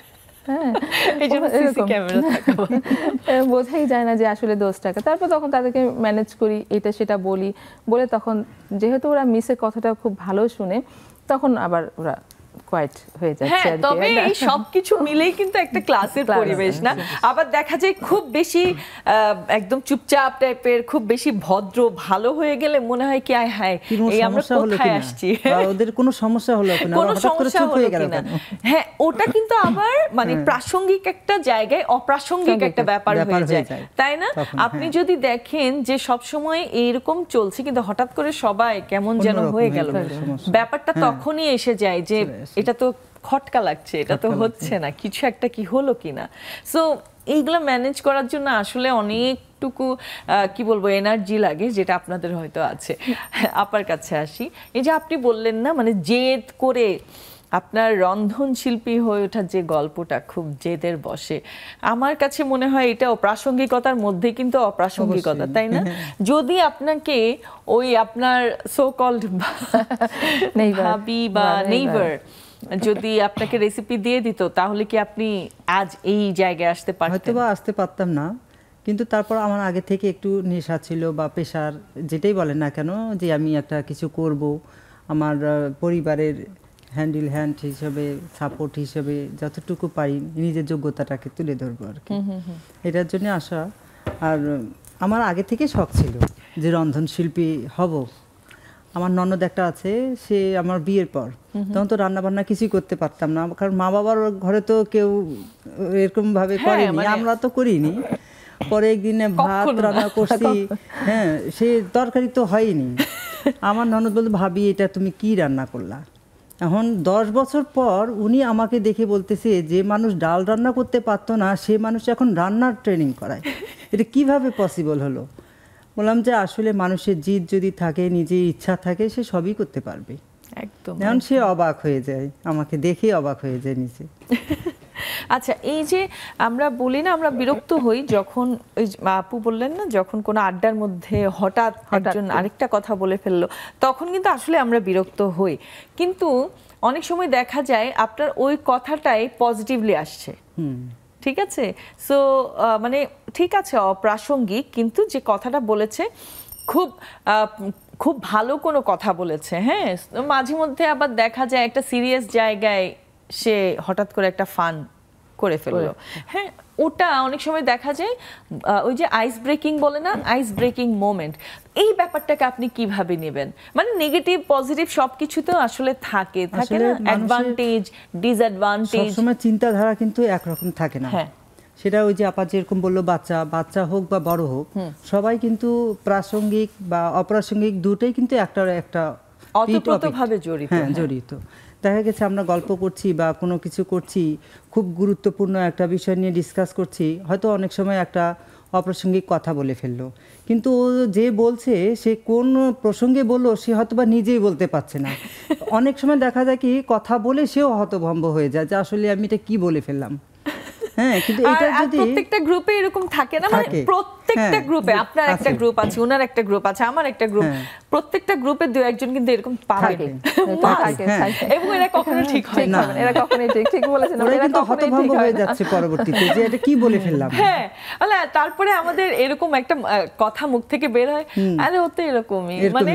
বোঝাই যায় না যে আসলে দোষটাকে। তারপর তখন তাদেরকে ম্যানেজ করি, এটা সেটা বলে তখন যেহেতু ওরা মিসের কথাটা খুব ভালো শুনে, তখন আবার ওরা কোয়াইট হয়ে যাচ্ছে। তবে এই সবকিছু মিলেই কিন্তু একটা ক্লাসের পরিবেশ না। আবার দেখা যায় খুব বেশি একদম চুপচাপ টাইপের, খুব বেশি ভদ্র ভালো হয়ে গেলে মনে হয় কি হায় এই আমরা কোথায় আসছি, ওদের কোনো সমস্যা হলো কিনা, হঠাৎ করে চুপ হয়ে গেল কেন। ওটা কিন্তু আবার মানে প্রাসঙ্গিক একটা জায়গায় অপ্রাসঙ্গিক একটা ব্যাপার হয়ে যায়, তাই না? আপনি যদি দেখেন যে সব সময় এইরকম চলছে, কিন্তু হঠাৎ করে সবাই কেমন যেন হয়ে গেল, ব্যাপারটা তখনই এসে যায় যে এটা তো খটকা লাগছে, এটা তো হচ্ছে না, কিছু একটা কি হলো কিনা। সো এইগুলো ম্যানেজ করার জন্য আসলে অনেকটুকু কি বলবো এনার্জি লাগে, যেটা আপনাদের হয়তো আছে। আপার কাছে আসি, এই যে আপনি বললেন না মানে জেদ করে আপনার রন্ধনশিল্পী হয়ে ওঠার যে গল্পটা খুব জেদের বসে, আমার কাছে মনে হয় এটা অপ্রাসঙ্গিকতার মধ্যে কিন্তু অপ্রাসঙ্গিকতা, তাই না? যদি আপনাকে ওই আপনার সো কল্ড ভাবি বা নেইবার যদি আপনাকে রেসিপি দিয়ে দিত, তাহলে কি আপনি আজ এই জায়গায় আসতে পারতেন? হয়তোবা আসতে পারতাম না, কিন্তু তারপর আমার আগে থেকে একটু নেশা ছিল বা পেশার, যেটাই বলেন না কেন, যে আমি একটা কিছু করব, আমার পরিবারের হ্যান্ড হিসেবে, সাপোর্ট হিসেবে যতটুকু পারি নিজের যোগ্যতাটাকে তুলে ধরবো আর কি, এটার জন্য আসা। আর আমার আগে থেকে শখ ছিল যে রন্ধনশিল্পী হব। আমার ননদ একটা আছে, সে আমার বিয়ের পর, তখন তো রান্না বান্না কিছুই করতে পারতাম না, কারণ মা বাবার ঘরে তো কেউ এরকম ভাবে করেনি, আমরা তো করিনি। পরে একদিনে ভাত রান্না করছি, সে তরকারি তো হয়নি। আমার ননদ বলতে, ভাবি এটা তুমি কি রান্না করলা? এখন 10 বছর পর উনি আমাকে দেখে বলতেছে, যে মানুষ ডাল রান্না করতে পারতো না সে মানুষ এখন রান্নার ট্রেনিং করায়, এটা কিভাবে পসিবল হলো? বললাম যে আসলে মানুষের জিদ যদি থাকে, নিজের ইচ্ছা থাকে, সে সবই করতে পারবে। একদম। এখন সে অবাক হয়ে যায়, আমাকে দেখে অবাক হয়ে যায় নিজে। আচ্ছা, এই যে আমরা বলি না আমরা বিরক্ত হই যখন, ওই আপু বললেন না, যখন কোনো আড্ডার মধ্যে হঠাৎ একজন আরেকটা কথা বলে ফেললো, তখন কিন্তু আসলে আমরা বিরক্ত হই। কিন্তু অনেক সময় দেখা যায় আপনার ওই কথাটাই পজিটিভলি আসছে, ঠিক আছে? সো মানে ঠিক আছে অপ্রাসঙ্গিক, কিন্তু যে কথাটা বলেছে খুব ভালো কোনো কথা বলেছে। মাঝে মধ্যে আবার দেখা যায় একটা সিরিয়াস জায়গায় সে হঠাৎ করে একটা ফান করে ফেললো। হ্যাঁ, ওটা অনেক সময় দেখা যায় ওই যে আইস ব্রেকিং বলে না, আইস ব্রেকিং মোমেন্ট, এই ব্যাপারটাকে আপনি কিভাবে নেবেন? মানে নেগেটিভ পজিটিভ সবকিছু তো আসলে থাকে না, অ্যাডভান্টেজ ডিসঅ্যাডভান্টেজ, সবসময় চিন্তাধারা কিন্তু একরকম থাকে না। হ্যাঁ, সেটা ওই যে আপা যেরকম বললো, বাচ্চা হোক বা বড় হোক, সবাই কিন্তু প্রাসঙ্গিক বা অপ্রাসঙ্গিক দুটোই কিন্তু একটা অতপ্রতভাবে জড়িত। হ্যাঁ, জড়িত। দেখা গেছে আমরা গল্প করছি বা কোনো কিছু করছি, খুব গুরুত্বপূর্ণ একটা বিষয় নিয়ে ডিসকাস করছি, হয়তো অনেক সময় একটা অপ্রাসঙ্গিক কথা বলে ফেললো, কিন্তু ও যে বলছে সে কোন প্রসঙ্গে বললো সে হয়তো বা নিজেই বলতে পারছে না। অনেক সময় দেখা যায় কি কথা বলে সেও হতভম্ব হয়ে যায় যে আসলে আমি এটা কি বলে ফেললাম। হ্যাঁ, কিন্তু এটা যদি প্রত্যেকটা গ্রুপে এরকম থাকে না, মানে প্রত্যেকটা গ্রুপে আপনার একটা গ্রুপ আছে, ওনার একটা গ্রুপ আছে, আমার একটা গ্রুপ, প্রত্যেকটা গ্রুপে দু একজন কিন্তু এরকম পাবেন, এবং এরা কখনো ঠিক হয় না, এরা কখনোই ঠিক বলেছেন, ওরা কিন্তু হতভম্ব হয়ে যাচ্ছে পরবর্তীতে যে এটা কি বলে ফেললাম। হ্যাঁ, তারপরে আমাদের এরকম একটা কথা মুখ থেকে বের হয়, আরে ও তো এরকমই, মানে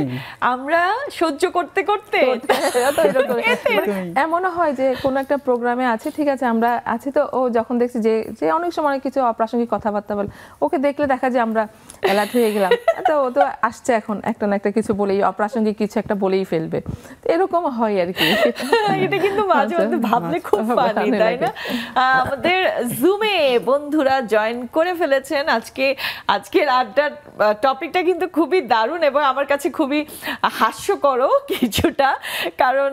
আমরা সহ্য করতে করতে এমনও হয় যে কোনো একটা প্রোগ্রামে আছে, ঠিক আছে আমরা আছি, তো ও যখন দেখছি যে অনেক সময় কিছু অপ্রাসঙ্গিক কথাবার্তা বলে, ওকে দেখলে দেখা যায় আমরা অ্যালার্ট হয়ে গেলাম, তো ও তো আসছে এখন একটা না একটা কিছু বলেই, অপ্রাসঙ্গিক কিছু একটা বলেই ফেলবে, এরকম হয় আর কি। এটা কিন্তু মাঝে মধ্যে ভাবলে খুব ফানি, তাই না? আমাদের জুমে বন্ধুরা জয়েন করে ফেলেছেন। আজকের আড্ডার টপিকটা কিন্তু খুবই দারুণ এবং আমার কাছে খুবই হাস্যকরও কিছুটা, কারণ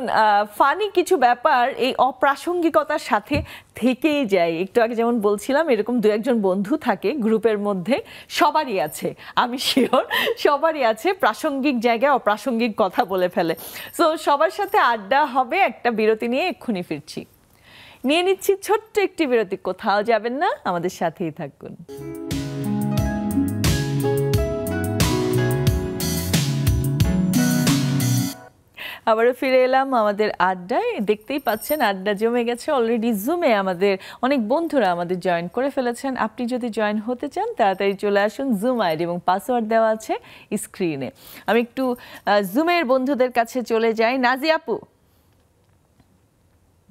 ফানি কিছু ব্যাপার এই অপ্রাসঙ্গিকতার সাথে থেকেই যায়। একটু আগে যেমন বলছিলাম, এরকম দু একজন বন্ধু থাকে গ্রুপের মধ্যে, সবারই আছে, আমি শিওর সবারই আছে, প্রাসঙ্গিক জায়গায় অপ্রাসঙ্গিক কথা বলে ফেলে। সো সবার সাথে আড্ডা হবে, একটা বিরতি নিয়ে এক্ষুনি ফিরছি। নিয়ে নিচ্ছি ছোট্ট একটি বিরতি, কোথাও যাবেন না, আমাদের সাথেই থাকুন। আবারও ফিরে এলাম আমাদের আড্ডায়। দেখতেই পাচ্ছেন আড্ডা জমে গেছে অলরেডি। জুমে আমাদের অনেক বন্ধুরা আমাদের জয়েন করে ফেলেছেন। আপনি যদি জয়েন হতে চান তাড়াতাড়ি চলে আসুন। জুম আইডি এবং পাসওয়ার্ড দেওয়া আছে স্ক্রিনে। আমি একটু জুমের বন্ধুদের কাছে চলে যাই। নাজিয়া আপু,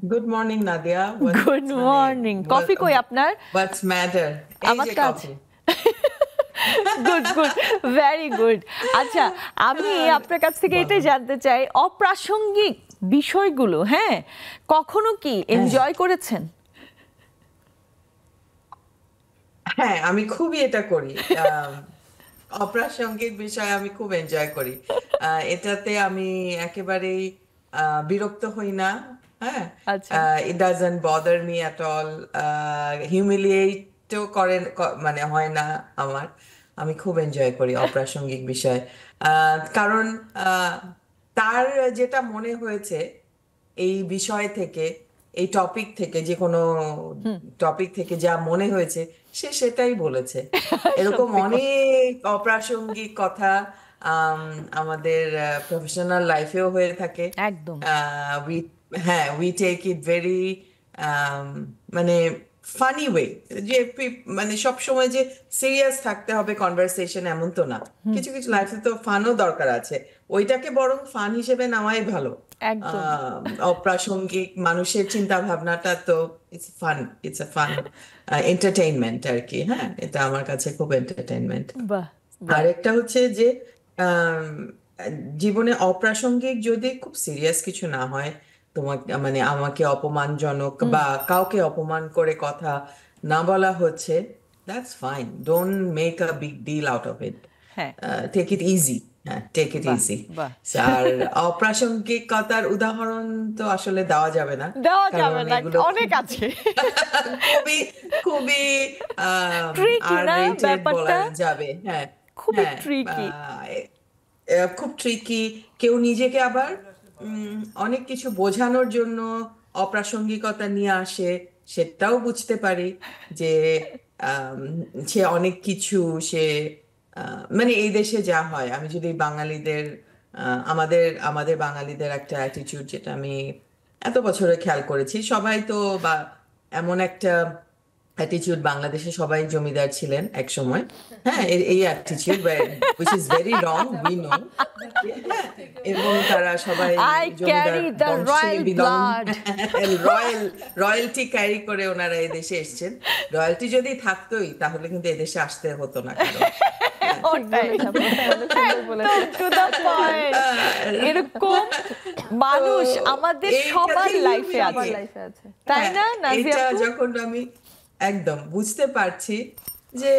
good morning Nadia. Good morning. Coffee কই আপনার? হোয়াটস ম্যাটার? আমার কাছে গুড গুড, ভেরি গুড। আচ্ছা, আমি আপনার কাছ থেকে এটাই জানতে চাই, অপ্রাসঙ্গিক বিষয়গুলো হ্যাঁ কখনো কি এনজয় করেছেন? হ্যাঁ, আমি খুবই এটা করি। অপ্রাসঙ্গিক বিষয় আমি খুব এনজয় করি। এটাতে আমি একেবারেই বিরক্ত হই না। হ্যাঁ, it doesn't bother me at all. হিউমিলিয়েটও মানে হয় না আমার। আমি খুব এনজয় করি অপ্রাসঙ্গিক বিষয়, কারণ তার যেটা মনে হয়েছে এই বিষয় থেকে, এই টপিক থেকে, যে কোনো টপিক থেকে যা মনে হয়েছে সে সেটাই বলেছে। এরকম অনেক অপ্রাসঙ্গিক কথা আমাদের প্রফেশনাল লাইফেও হয়ে থাকে। একদম। হ্যাঁ, উই টেক ইট ভেরি মানে ফানি ওয়ে, যে মানে সব সময় যে সিরিয়াস থাকতে হবে কনভারসেশন এমন তো না। কিছু কিছু লাইফে তো ফানও দরকার আছে, ওইটাকে বরং ফান হিসেবে নেওয়াই ভালো। অপ্রাসঙ্গিক মানুষের চিন্তা ভাবনাটা তো ইটস আ ফান এন্টারটেইনমেন্ট আর কি। হ্যাঁ, এটা আমার কাছে খুব এন্টারটেইনমেন্ট। আরেকটা হচ্ছে যে জীবনে অপ্রাসঙ্গিক যদি খুব সিরিয়াস কিছু না হয়, তোমাকে মানে আমাকে অপমানজনক বা কাউকে অপমান করে কথা না বলা হচ্ছে, that's fine, don't make a big deal out of it, take it easy. হ্যাঁ, টেক ইট ইজি। আর অপ্রাসঙ্গিকতার উদাহরণ তো আসলে দেওয়া যাবে না, অনেক আছে, খুবই খুবই বলা যাবে। হ্যাঁ, খুব ট্রিকি। কেউ নিজেকে আবার অনেক কিছু বোঝানোর জন্য অপ্রাসঙ্গিকতা নিয়ে আসে, সেটাও বুঝতে পারি যে সে অনেক কিছু সে মানে এই দেশে যা হয়, আমি যদি বাঙালিদের আমাদের বাঙালিদের একটা অ্যাটিটিউড যেটা আমি এত বছরে খেয়াল করেছি, সবাই তো বা এমন একটা অ্যাটিটিউড, বাংলাদেশে সবাই জমিদার ছিলেন এক সময়, হ্যাঁ, এই attitude which is very wrong, we know, হ্যাঁ, এবং তারা সবাই I জমিদার carry the বংশে royal belong, blood. Royalty carry করে ওনারা এদেশে এসেছেন। রয়্যালটি যদি থাকতোই তাহলে কিন্তু এদেশে আসতে হতো না কারণ। ওটাই সুন্দর বলেছে। একদম to the point. এরকম মানুষ আমাদের এইটা সবার যে লাইফে সবার আছে, লাইফে আছে। তাই না হ্যাঁ, নাজিয়া এটা আপু? যখন আমি একদম বুঝতে পারছি যে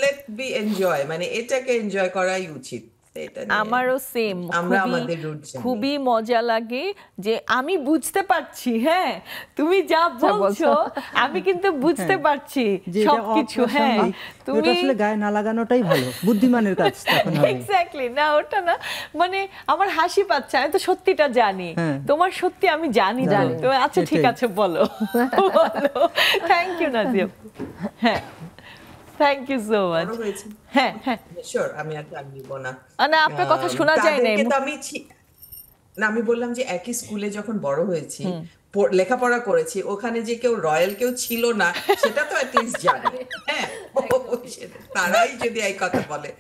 লেট বি এনজয়, মানে এটাকে এনজয় করাই উচিত। এটা নিয়ে আমারও সেম, আমরা আমাদের রুট জানি। খুবই মজা লাগে যে আমি বুঝতে পারছি, হ্যাঁ তুমি যা বলছো আমি কিন্তু বুঝতে পারছি যে এটা সবকিছু, হ্যাঁ অপ্রাসঙ্গিক, তুমি ওটা আসলে গায়ে না লাগানোটাই ভালো, বুদ্ধিমানের কাজ তখন হবে। এক্স্যাক্টলি, না ওটা না, মানে আমার হাসি পাচ্ছে, আমি তো সত্যিটা জানি, হ্যাঁ। তোমার সত্যি আমি জানি না, জানি। তো আচ্ছা ঠিক এটাই। আছে বলো বলো। থ্যাংক ইউ নাজিয়া আপু। হ্যাঁ থ্যাংক ইউ সো মাচ। বড় হয়েছে, হ্যাঁ হ্যাঁ শিওর, আমি আর গান নিব না। না আপনার কথা শোনা যায় না, তাদেরকে তো আমি না, আমি বললাম যে একই স্কুলে যখন বড় হয়েছি, লেখাপড়া করেছি, ওখানে যে কেউ রয়্যাল কেউ ছিল না সেটা তো অ্যাটলিস্ট জানি, হ্যাঁ, তারাই যদি এই কথা বলে,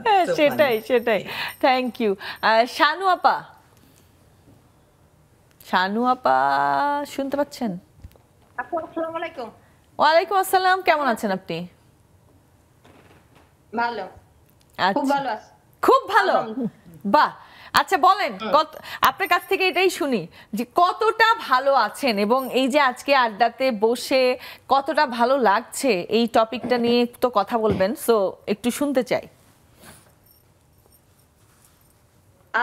হ্যাঁ তো সেটাই ভালো। সেটাই। Thank you. শানু আপা, শানু আপা শুনতে পাচ্ছেন? আপু আসসালামু আলাইকুম। ওয়ালাইকুম আসসালাম, কেমন আছেন আপনি? ভালো, খুব আচ্ছা, ভালো আছি। খুব ভালো, বাহ। আচ্ছা বলেন, আপনার কাছ থেকে এটাই শুনি যে কতটা ভালো আছেন এবং এই যে আজকে আড্ডাতে বসে কতটা ভালো লাগছে, এই টপিকটা নিয়ে তো কথা বলবেন, সো একটু শুনতে চাই।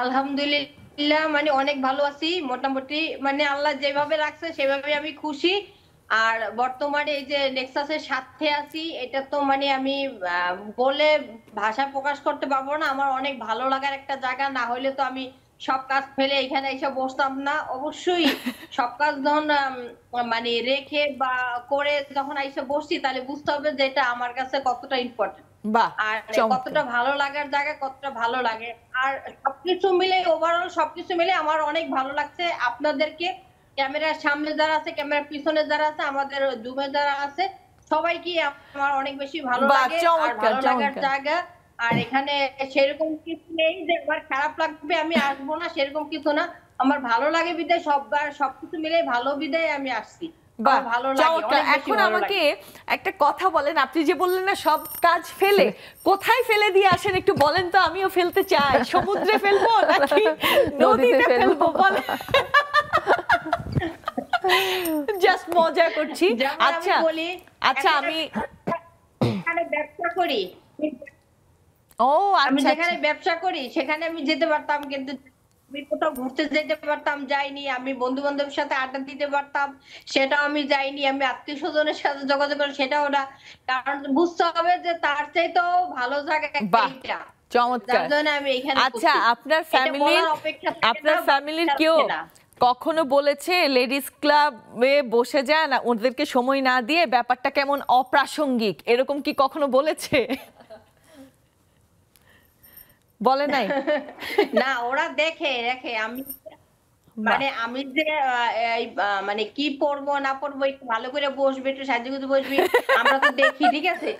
আলহামদুলিল্লাহ, মানে অনেক ভালো আছি মোটামুটি, মানে আল্লাহ যেভাবে রাখছে সেভাবে আমি খুশি। আর বর্তমানে এই যে নেক্সাসের সাথে আছি, এটা তো মানে আমি বলে ভাষা প্রকাশ করতে পারবো না। আমার অনেক ভালো লাগার একটা জায়গা, না হলে তো আমি সব কাজ ফেলে এখানে এসে বসতাম না। অবশ্যই সব কাজ যখন মানে রেখে বা করে যখন এসে বসছি, তাহলে বুঝতে হবে যে এটা আমার কাছে কতটা ইম্পর্টেন্ট, বাহ আর চমৎকার। কতটা ভালো লাগার জায়গা, কতটা ভালো লাগে। আর সবকিছু মিলে, ওভারঅল সবকিছু মিলে আমার অনেক ভালো লাগছে। আপনাদেরকে, ক্যামেরার সামনে যারা আছে, ক্যামেরার পিছনে যারা আছে, আমাদের জুমে যারা আছে, সবাইকে আমার অনেক বেশি ভালো বাহ, লাগে। আর চমৎকার, ভালো লাগার চমৎকার। জায়গা, আর এখানে সেরকম কিছু নেই যে আমার খারাপ লাগবে আমি আসবো না, সেরকম কিছু না। আমার ভালো লাগে বিদায়, সবকিছু মিলে ভালো বিদায় আমি আসছি। বাহ, আমার ভালো লাগে, চমৎকার। অনেক বেশি এখন ভালো আমাকে লাগে। একটা কথা বলেন, আপনি যে বললেন না সব কাজ ফেলে, কোথায় ফেলে দিয়ে আসেন একটু বলেন তো, আমিও ফেলতে চাই। সমুদ্রে ফেলবো নাকি নদীতে ফেলবো বলেন? জাস্ট মজা করছি। যেমন আমি আচ্ছা বলি, আচ্ছা, আমি এখানে ব্যবসা করি, ও আমি আচ্ছা যেখানে ব্যবসা করি সেখানে আমি যেতে পারতাম, কিন্তু আমি কোথাও ঘুরতে যেতে পারতাম, যাইনি। আমি বন্ধু বান্ধবের সাথে আড্ডা দিতে পারতাম, সেটাও আমি যাইনি। আমি আত্মীয় স্বজনের সাথে যোগাযোগ করি, সেটাও না। কারণ বুঝতে হবে যে তার চাইতেও ভালো জায়গা বাহ, এইটা, চমৎকার। যার জন্য আমি এখানে আচ্ছা, বসছি। আপনার এটা ফ্যামিলির বলার অপেক্ষা থাকে আপনার না, ফ্যামিলির থাকে কেউ না। কখনো বলেছে লেডিস ক্লাবে বসে যায় না, ওদেরকে সময় না দিয়ে ব্যাপারটা কেমন অপ্রাসঙ্গিক, এরকম কি কখনো বলেছে? বলে নাই? না, ওরা দেখে দেখে আমি মানে আমি যে মানে কি পড়বো না পড়বো, একটু ভালো করে বসবি, একটু সাজুগুজু বসবি, আমরা তো দেখি, ঠিক আছে?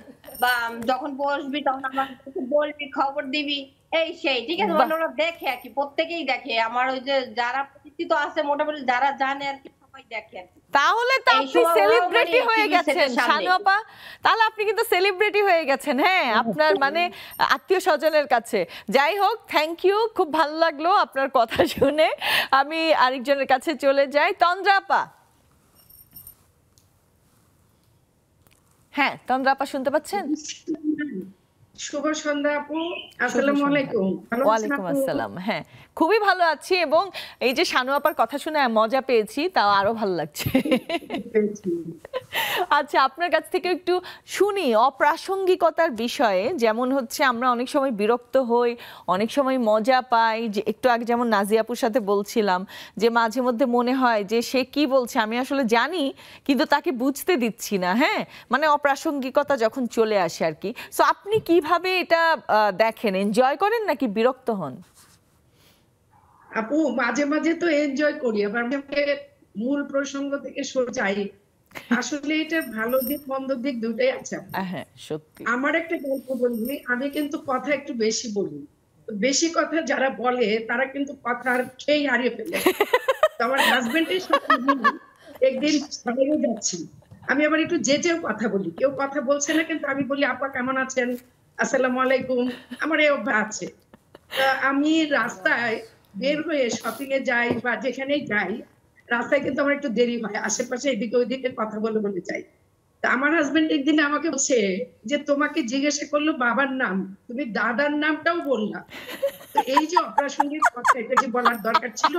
বা যখন বসবি তখন আমার বলবি, খবর দিবি, এই সেই, ঠিক আছে? মানে ওরা দেখে আর কি, প্রত্যেকেই দেখে। আমার ওই যে যারা পরিচিত আছে মোটামুটি, যারা জানে আর কি, সবাই দেখে আর কি। তাহলে তো এই আপনি সময় ওরাও সেলিব্রিটি মানে হয়ে TV গেছেন সেটের সামনে। শানু আপা, তাহলে আপনি কিন্তু সেলিব্রিটি হয়ে গেছেন, হ্যাঁ, আপনার মানে আত্মীয় স্বজনের কাছে। যাই হোক, থ্যাংক ইউ, খুব ভালো লাগলো আপনার কথা শুনে। আমি আরেকজনের কাছে চলে যাই, তন্দ্রা আপা। হ্যাঁ তন্দ্রা আপা, শুনতে পাচ্ছেন? শুভ সন্ধ্যা আপু, আসসালামু আলাইকুম। ভালো আছেন ওয়ালাইকুম আপু? আসসালাম। হ্যাঁ খুবই ভালো আছি, এবং এই যে শানু আপার কথা শুনে মজা পেয়েছি, তাও আরো ভালো লাগছে। আচ্ছা, আপনার কাছ থেকে একটু শুনি অপ্রাসঙ্গিকতার বিষয়ে। যেমন হচ্ছে আমরা অনেক সময় বিরক্ত হই, অনেক সময় মজা পাই, যে একটু আগে যেমন নাজিয়া আপুর সাথে বলছিলাম যে মাঝে মধ্যে মনে হয় যে সে কি বলছে আমি আসলে জানি, কিন্তু তাকে বুঝতে দিচ্ছি না, হ্যাঁ, মানে অপ্রাসঙ্গিকতা যখন চলে আসে আর কি। সো আপনি কিভাবে এটা দেখেন, এনজয় করেন নাকি বিরক্ত হন? আপু মাঝে মাঝে তো এনজয় করি, আবার মাঝে মাঝে মূল প্রসঙ্গ থেকে সরে যাই। আসলে এটা ভালো দিক মন্দ দিক দুটাই আছে। হ্যাঁ সত্যি। আমার একটা গল্প বলি, আমি কিন্তু কথা একটু বেশি বলি। বেশি কথা যারা বলে তারা কিন্তু কথার খেই হারিয়ে ফেলে। তো আমার হাজবেন্ডের সাথে আমি একদিন বাইরে যাচ্ছি, আমি আবার একটু জেটেও কথা বলি, কেউ কথা বলছে না কিন্তু আমি বলি আপা কেমন আছেন, আসসালামু আলাইকুম, আমার এই অভ্যাস আছে। তা আমি রাস্তায় বের হয়ে শপিং এ যাই বা যেখানেই যাই, রাস্তায় কিন্তু আমার একটু দেরি হয়, আশেপাশে এদিকে ওইদিকে কথা বলে বলে যাই। তা আমার হাজবেন্ড একদিন আমাকে বলছে যে তোমাকে জিজ্ঞাসা করলো বাবার নাম, তুমি দাদার নামটাও বললা। তো এই যে অপ্রাসঙ্গিক কথা, এটা কি বলার দরকার ছিল?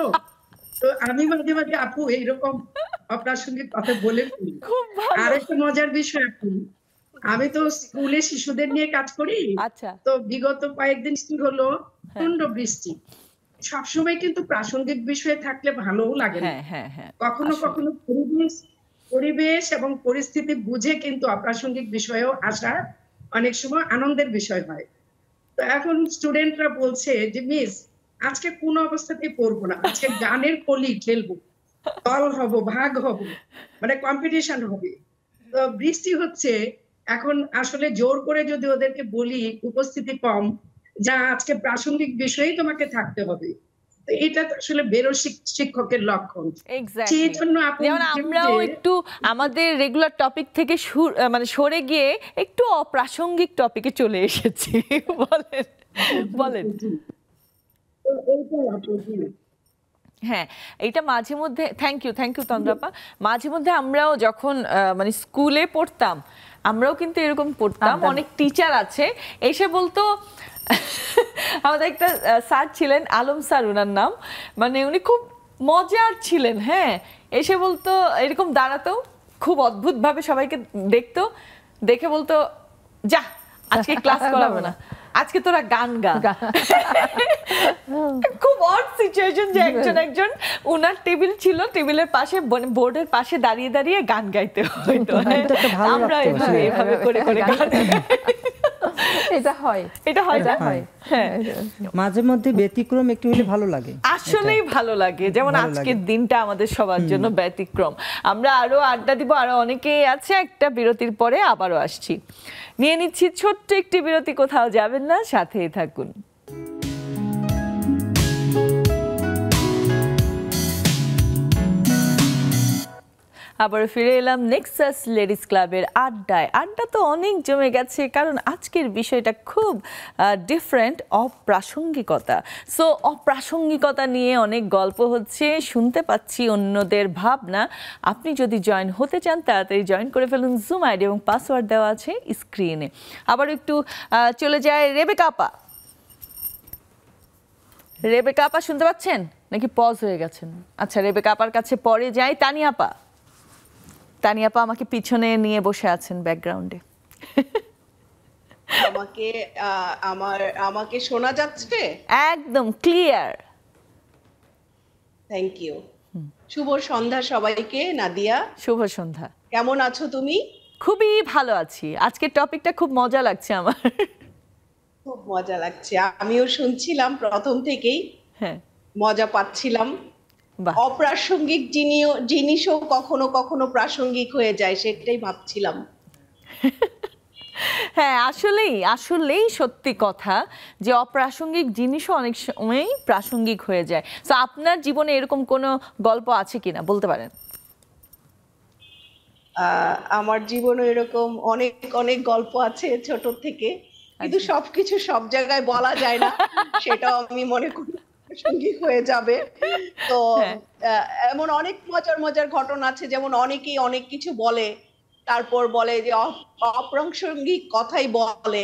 তো আমি মাঝে মাঝে আপু এইরকম অপ্রাসঙ্গিক কথা বলে ফেলি। খুব ভালো। আর একটা মজার বিষয় আপু, আমি তো স্কুলে শিশুদের নিয়ে কাজ করি। আচ্ছা। তো বিগত কয়েকদিন কি হলো, প্রচন্ড বৃষ্টি। সবসময় কিন্তু প্রাসঙ্গিক বিষয়ে থাকলে ভালোও লাগে না। হ্যাঁ হ্যাঁ হ্যাঁ। কখনো আসলে। কখনো পরিবেশ এবং পরিস্থিতি বুঝে কিন্তু অপ্রাসঙ্গিক বিষয়েও আসা অনেক সময় আনন্দের বিষয় হয়। তো এখন স্টুডেন্টরা বলছে যে মিস আজকে কোন অবস্থাতেই পড়বো না, আজকে গানের কলি খেলবো, দল হব, ভাগ হব, মানে কম্পিটিশন হবে। তো বৃষ্টি হচ্ছে, এখন আসলে জোর করে যদি ওদেরকে বলি উপস্থিতি কম, যা আজকে প্রাসঙ্গিক বিষয়েই তোমাকে থাকতে হবে, তো এটা তো আসলে বেরো শিক্ষকের লক্ষণ। সেই জন্য যেমন আমরাও একটু আমাদের রেগুলার টপিক থেকে মানে সরে গিয়ে একটু অপ্রাসঙ্গিক টপিকে চলে এসেছি। বলেন বলেন। হ্যাঁ, এটা মাঝে মধ্যে থ্যাংক ইউ তন্দ্রাপা। মাঝে মধ্যে আমরাও যখন মানে স্কুলে পড়তাম, আমরাও কিন্তু এরকম পড়তাম। অনেক টিচার আছে এসে বলতো, আমাদের একটা স্যার ছিলেন আলম স্যার, ওনার নাম, মানে উনি খুব মজার ছিলেন। হ্যাঁ, এসে বলতো এরকম দাঁড়াতো, খুব অদ্ভুত ভাবে সবাইকে দেখতো, দেখে বলতো যা আজকে ক্লাস করাবো না, আজকে তোরা গান গা। খুব অড সিচুয়েশন যে একজন উনার টেবিল ছিল, টেবিলের পাশে বোর্ডের পাশে দাঁড়িয়ে দাঁড়িয়ে গান গাইতে হইতো। আমরা এভাবে করে করে গান এটা হয় না? হ্যাঁ, মাঝে মধ্যে ব্যতিক্রম একটু হলে ভালো লাগে, আসলেই ভালো লাগে। যেমন আজকের দিনটা আমাদের সবার জন্য ব্যতিক্রম। আমরা আরো আড্ডা দিব, আরো অনেকেই আছে। একটা বিরতির পরে আবারও আসছি, নিয়ে নিচ্ছি ছোট্ট একটি বিরতি। কোথাও যাবেন না, সাথেই থাকুন। আবারও ফিরে এলাম নেক্সাস লেডিস ক্লাবের আড্ডায়। আড্ডা তো অনেক জমে গেছে, কারণ আজকের বিষয়টা খুব ডিফারেন্ট, অপ্রাসঙ্গিকতা। সো অপ্রাসঙ্গিকতা নিয়ে অনেক গল্প হচ্ছে, শুনতে পাচ্ছি অন্যদের ভাবনা। আপনি যদি জয়েন হতে চান তাড়াতাড়ি জয়েন করে ফেলুন। জুম আইডি এবং পাসওয়ার্ড দেওয়া আছে স্ক্রিনে। আবার একটু চলে যায় রেবেকা আপা। রেবেকা আপা শুনতে পাচ্ছেন নাকি পজ হয়ে গেছেন? আচ্ছা, রেবেকা আপার কাছে পরে যাই। তানিয়া আপা আমাকে পিছনে নিয়ে বসে আছেন ব্যাকগ্রাউন্ডে। আমাকে শোনা যাচ্ছে? একদম ক্লিয়ার। Thank you. শুভ সন্ধ্যা সবাইকে। নাদিয়া, শুভ সন্ধ্যা। কেমন আছো তুমি? খুবই ভালো আছি। আজকের টপিকটা খুব মজা লাগছে আমার। খুব মজা লাগছে, আমিও শুনছিলাম প্রথম থেকেই। হ্যাঁ, মজা পাচ্ছিলাম। অপ্রাসঙ্গিক জিনিসও কখনো কখনো প্রাসঙ্গিক হয়ে যায়, সেটাই ভাবছিলাম। হ্যাঁ, আসলেই সত্যি কথা যে অপ্রাসঙ্গিক জিনিসও অনেক সময়ই প্রাসঙ্গিক হয়ে যায়। তো আপনার জীবনে এরকম কোনো গল্প আছে কিনা বলতে পারেন? আমার জীবনে এরকম অনেক অনেক গল্প আছে ছোট থেকে, কিন্তু সবকিছু সব জায়গায় বলা যায় না, সেটাও আমি মনে করি প্রাসঙ্গিক হয়ে যাবে। তো এমন অনেক মজার মজার ঘটনা আছে, যেমন অনেকেই অনেক কিছু বলে, তারপর বলে যে অপ্রাসঙ্গিক কথাই বলে,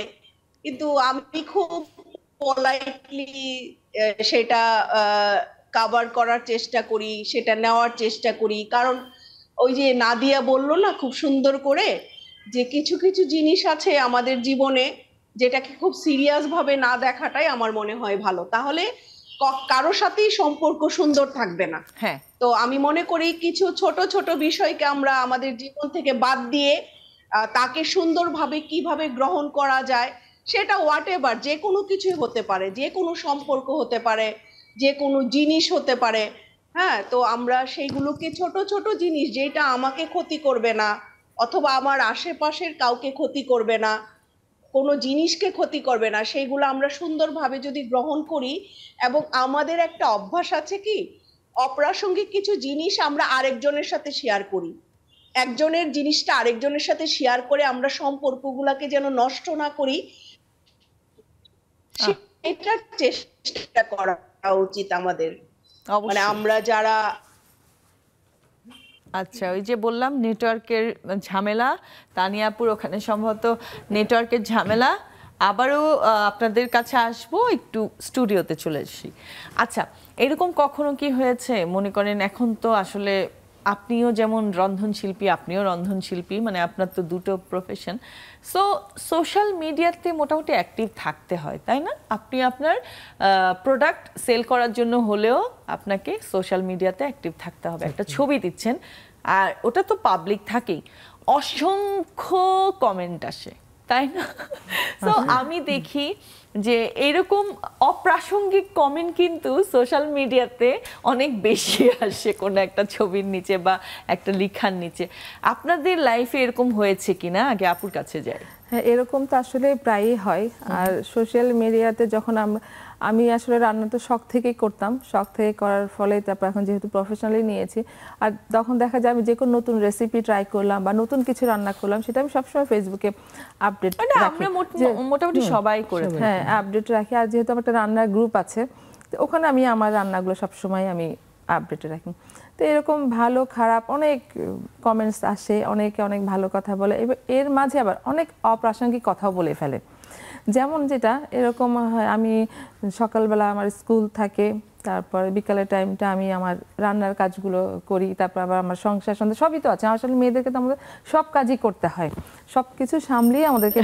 কিন্তু আমি খুব পোলাইটলি সেটা কভার করার চেষ্টা করি, সেটা নেওয়ার চেষ্টা করি। কারণ ওই যে নাদিয়া বললো না খুব সুন্দর করে, যে কিছু কিছু জিনিস আছে আমাদের জীবনে যেটাকে খুব সিরিয়াস ভাবে না দেখাটাই আমার মনে হয় ভালো, তাহলে কারোর সাথেই সম্পর্ক সুন্দর থাকবে না। হ্যাঁ, তো আমি মনে করি কিছু ছোট ছোট বিষয়কে আমরা আমাদের জীবন থেকে বাদ দিয়ে তাকে সুন্দরভাবে কিভাবে গ্রহণ করা যায়, সেটা হোয়াটএভার, যে কোনো কিছুই হতে পারে, যে কোনো সম্পর্ক হতে পারে, যে কোনো জিনিস হতে পারে, হ্যাঁ, তো আমরা সেইগুলোকে ছোট ছোট জিনিস যেটা আমাকে ক্ষতি করবে না অথবা আমার আশেপাশের কাউকে ক্ষতি করবে না, কোনো জিনিসকে ক্ষতি করবে না, সেইগুলো আমরা সুন্দরভাবে যদি গ্রহণ করি। এবং আমাদের একটা অভ্যাস আছে কি, অপ্রাসঙ্গিক কিছু জিনিস আমরা আরেকজনের সাথে শেয়ার করি, একজনের জিনিসটা আরেকজনের সাথে শেয়ার করে আমরা সম্পর্কগুলোকে যেন নষ্ট না করি, সেটার চেষ্টা করা উচিত আমাদের। মানে আমরা যারা আচ্ছা, ওই যে বললাম নেটওয়ার্কের ঝামেলা, তানিয়াপুর ওখানে সম্ভবত নেটওয়ার্কের ঝামেলা, আবারও আপনাদের কাছে আসবো, একটু স্টুডিওতে চলে আসি। আচ্ছা, এরকম কখনো কি হয়েছে, মনে করেন এখন তো আসলে আপনিও যেমন রন্ধনশিল্পী, আপনিও রন্ধনশিল্পী, মানে আপনার তো দুটো প্রফেশন, সো সোশ্যাল মিডিয়াতে মোটামুটি অ্যাক্টিভ থাকতে হয়, তাই না? আপনি আপনার প্রোডাক্ট সেল করার জন্য হলেও আপনাকে সোশ্যাল মিডিয়াতে অ্যাক্টিভ থাকতে হবে। একটা ছবি দিচ্ছেন আর ওটা তো পাবলিক থাকেই, অসংখ্য কমেন্ট আসে, তাই না? তো আমি দেখি যে এরকম অপ্রাসঙ্গিক কমেন্ট কিন্তু সোশ্যাল মিডিয়াতে অনেক বেশি আসে কোনো একটা ছবির নিচে বা একটা লেখার নিচে। আপনাদের লাইফে এরকম হয়েছে কিনা, আগে আপুর কাছে যাই। হ্যাঁ, এরকম তো আসলে প্রায়ই হয়। আর সোশ্যাল মিডিয়াতে যখন আমি আসলে রান্না তো শখ থেকেই করতাম, শখ থেকে করার ফলে তারপর এখন যেহেতু প্রফেশনালি নিয়েছি, আর তখন দেখা যায় আমি যে কোনো নতুন রেসিপি ট্রাই করলাম বা নতুন কিছু রান্না করলাম, সেটা আমি সবসময় ফেসবুকে আপডেট রাখি, মোটামুটি সবাই করে। হ্যাঁ, আপডেট রাখি। আর যেহেতু আমার একটা রান্নার গ্রুপ আছে, তো ওখানে আমি আমার রান্নাগুলো সবসময় আমি আপডেটে রাখি। তো এরকম ভালো খারাপ অনেক কমেন্টস আসে, অনেকে অনেক ভালো কথা বলে, এবার এর মাঝে আবার অনেক অপ্রাসঙ্গিক কথাও বলে ফেলে। যেমন যেটা এরকম হয়, আমি সকালবেলা আমার স্কুল থাকে, তারপর বিকালের টাইমটা আমি আমার রান্নার কাজগুলো করি, তারপর আবার আমার সংসার সন্ধ্যা সবই তো আছে। আসলে মেয়েদেরকে তো আমাদের সব কাজই করতে হয়, সব কিছু সামলিয়ে আমাদেরকে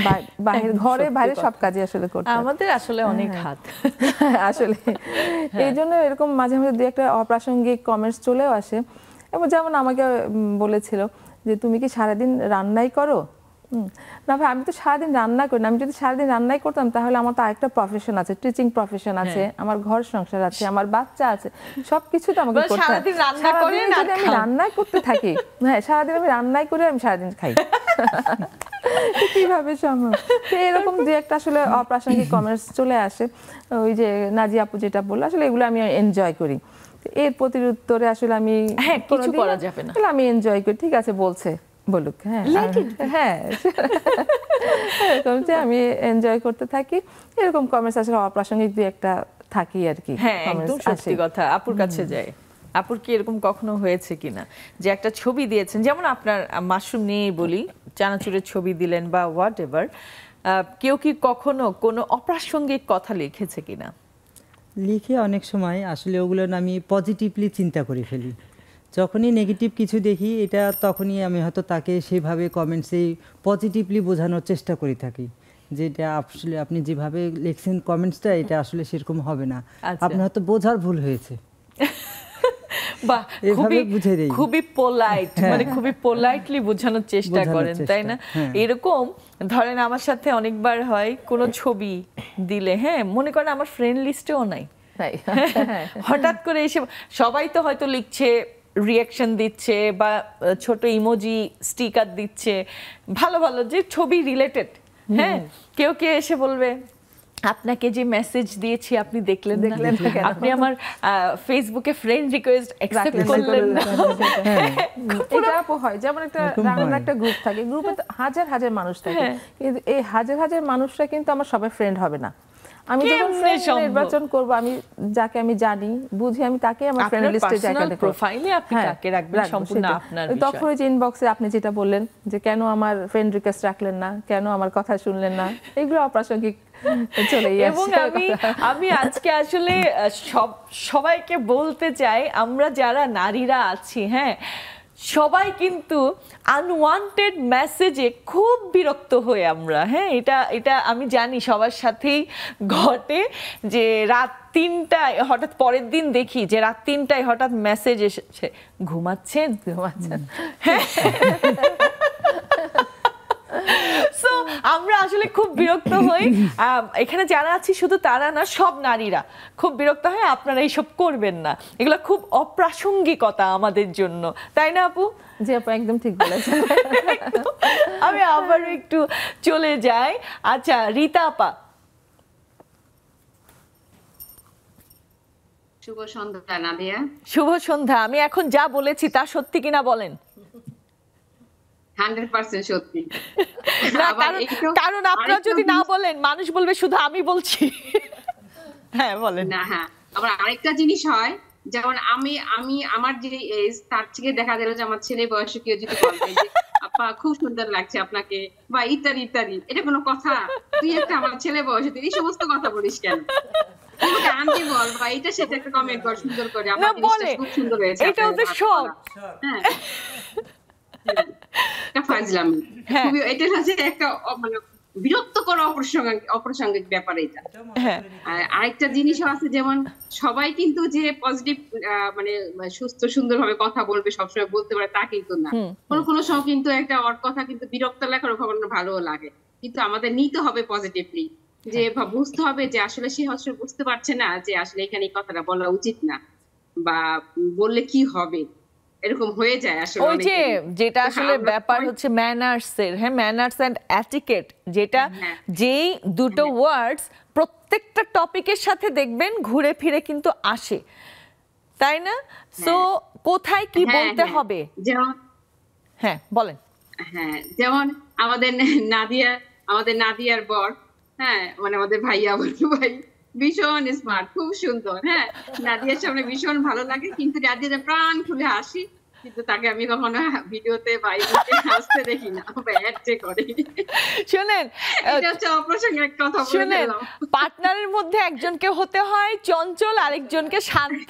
বাইরে ঘরে বাইরে সব কাজই আসলে করতে হয়। আমাদের আসলে অনেক হাত আসলে এই জন্য এরকম মাঝে মাঝে দু একটা অপ্রাসঙ্গিক কমেন্টস চলেও আসে। এবং যেমন আমাকে বলেছিল যে তুমি কি সারাদিন রান্নাই করো? না ভাই, আমি তো সারাদিন রান্না করি না। আমি যদি সারাদিন রান্নাই করতাম তাহলে আমার তো আরেকটা প্রফেশন আছে, টিচিং প্রফেশন আছে, আমার ঘর সংসার আছে, আমার বাচ্চা আছে, সবকিছু তো আমাকে করতে হয়। সারাদিন যদি আমি রান্নাই করতে থাকি, হ্যাঁ সারাদিন আমি রান্নাই করে আমি সারাদিন খাই, কিভাবে সম্ভব? এরকম দু একটা আসলে অপ্রাসঙ্গিক কমেন্টস চলে আসে। ওই যে নাজিয়া আপু যেটা বললো, আসলে এগুলো আমি এনজয় করি। এর প্রতিউত্তরে আসলে আমি কিছু করা যাবে না, আমি এনজয় করি, ঠিক আছে বলছে বলুক, হ্যাঁ হ্যাঁ এরকম যে আমি এনজয় করতে থাকি। এরকম কমেন্টস আসলে অপ্রাসঙ্গিক দুই একটা থাকি আর কি। হ্যাঁ, একদম সত্যি কথা। আপুর কাছে যাই, আপুর কি এরকম কখনো হয়েছে কিনা যে একটা ছবি দিয়েছেন, যেমন আপনার মাশরুম নিয়েই বলি, চানাচুরের ছবি দিলেন বা হোয়াট এভার, কেউ কি কখনো কোনো অপ্রাসঙ্গিক কথা লিখেছে কিনা? লিখে অনেক সময় আসলে ওগুলো আমি পজিটিভলি চিন্তা করে ফেলি। যখনই নেগেটিভ কিছু দেখি এটা তখনই আমি হয়তো তাকে সেভাবে কমেন্টসে পজিটিভলি বোঝানোর চেষ্টা করে থাকি, যেটা আসলে আপনি যেভাবে লিখছেন কমেন্টসটা, এটা আসলে সেরকম হবে না, আপনার হয়তো বোঝার ভুল হয়েছে। বাহ, খুবই পোলাইট, মানে খুবই পোলাইটলি বোঝানোর চেষ্টা করেন, তাই না? এরকম ধরেন আমার সাথে অনেকবার হয়, কোনো ছবি দিলে, হ্যাঁ মনে করেন আমার ফ্রেন্ড লিস্টেও নাই, হঠাৎ করে এসে সবাই তো হয়তো লিখছে, রিয়াকশন দিচ্ছে বা ছোট ইমোজি স্টিকার দিচ্ছে, ভালো ভালো যে ছবি রিলেটেড, হ্যাঁ কেউ কে এসে বলবে আপনাকে যে মেসেজ দিয়েছি আপনি দেখলেন, আপনি আমার ফেসবুকে ফ্রেন্ড রিকোয়েস্ট অ্যাকসেপ্ট করলেন না। এটা হয় যেমন একটা রান্নার একটা গ্রুপ থাকে, গ্রুপে হাজার হাজার মানুষ থাকে, কিন্তু এই হাজার হাজার মানুষরা কিন্তু আমার সবাই ফ্রেন্ড হবে না। আমি যখন নির্বাচন করব, আমি যাকে আমি জানি বুঝি, আমি তাকে আমার ফ্রেন্ড লিস্টে জায়গা দেব, প্রোফাইলে আপনি তাকে রাখবেন, সম্পূর্ণ আপনার বিষয়। তখন ওই যে ইনবক্সে আপনি যেটা বললেন যে কেন আমার ফ্রেন্ড রিকোয়েস্ট রাখলেন না, কেন আমার কথা শুনলেন না, এগুলো অপ্রাসঙ্গিক চলে আসে। এবং আমি আজকে আসলে সবাইকে বলতে চাই, আমরা যারা নারীরা আছি, হ্যাঁ সবাই কিন্তু আনওয়ান্টেড মেসেজে খুব বিরক্ত হই আমরা, হ্যাঁ এটা আমি জানি সবার সাথেই ঘটে, যে রাত 3টায় হঠাৎ পরের দিন দেখি যে রাত 3টায় হঠাৎ মেসেজ এসেছে, ঘুমাচ্ছেন, হ্যাঁ সো আমরা আসলে খুব বিরক্ত হই, এখানে যারা আছি শুধু তারা না, সব নারীরা খুব বিরক্ত হয়। আপনারা এইসব করবেন না, এগুলো খুব অপ্রাসঙ্গিকতা আমাদের জন্য, তাই না আপু? জি আপু, একদম ঠিক বলেছেন। আমি আবার একটু চলে যাই। আচ্ছা রীতা আপা। শুভ সন্ধ্যা নাদিয়া। শুভ সন্ধ্যা। আমি এখন যা বলেছি তা সত্যি কিনা বলেন। 100% সত্যি। না, কারণ আপনারা যদি না বলেন মানুষ বলবে শুধু আমি বলছি। হ্যাঁ বলেন। না হ্যাঁ, আবার আরেকটা জিনিস হয়, যেমন আমি আমার যে এজ তার থেকে দেখা গেল যে আমার ছেলে বয়সে কেউ যদি বলে যে আপা খুব সুন্দর লাগছে আপনাকে বা ইত্যাদি ইত্যাদি, এটা কোনো কথা? তুই একটা আমার ছেলে বয়সে তুই এই সমস্ত কথা বলিস কেন? আন্টি বল বা এটা সেটা একটা কমেন্ট কর সুন্দর করে, আমার জিনিসটা খুব সুন্দর হয়েছে। এটা ওদের শখ। হ্যাঁ, এটা ফাজলামি। এটা হচ্ছে একটা মানে বিরক্তকর অপ্রাসঙ্গিক ব্যাপার এটা। আরেকটা জিনিস আছে, যেমন সবাই কিন্তু যে পজিটিভ মানে সুস্থ সুন্দরভাবে কথা বলবে সবসময় বলতে পারে তা কিন্তু না। কোনো সময় কিন্তু একটা ওর কথা কিন্তু বিরক্ত লাগে, কখনো ভালোও লাগে, কিন্তু আমাদের নিতে হবে পজিটিভলি, যে বুঝতে হবে যে আসলে সে আসলে বুঝতে পারছে না যে আসলে এখানে এই কথাটা বলা উচিত না বা বললে কি হবে, এরকম হয়ে যায় আসলে। ওই যে যেটা আসলে ব্যাপার হচ্ছে ম্যানার্সের, হ্যাঁ ম্যানার্স এন্ড এটিকেট, যেটা যেই দুটো ওয়ার্ডস প্রত্যেকটা টপিকের সাথে দেখবেন ঘুরে ফিরে কিন্তু আসে, তাই না? সো কোথায় কি বলতে হবে, যেমন হ্যাঁ বলেন। হ্যাঁ, যেমন আমাদের নাদিয়ার বর, হ্যাঁ মানে আমাদের ভাইয়া ভাই ভীষণ স্মার্ট, খুব সুন্দর। হ্যাঁ, নাদিয়ার সামনে ভীষণ ভালো লাগে, কিন্তু নাদিয়া প্রাণ খুলে হাসি, কিন্তু তাকে আমি কখনো ভিডিওতে বাইরে হাসতে দেখি না, ব্যাটে করে। শুনেন, এটা হচ্ছে অপ্রাসঙ্গিক কথা বলে ফেললাম। পার্টনারের মধ্যে একজনকে হতে হয় চঞ্চল, আরেকজনকে শান্ত।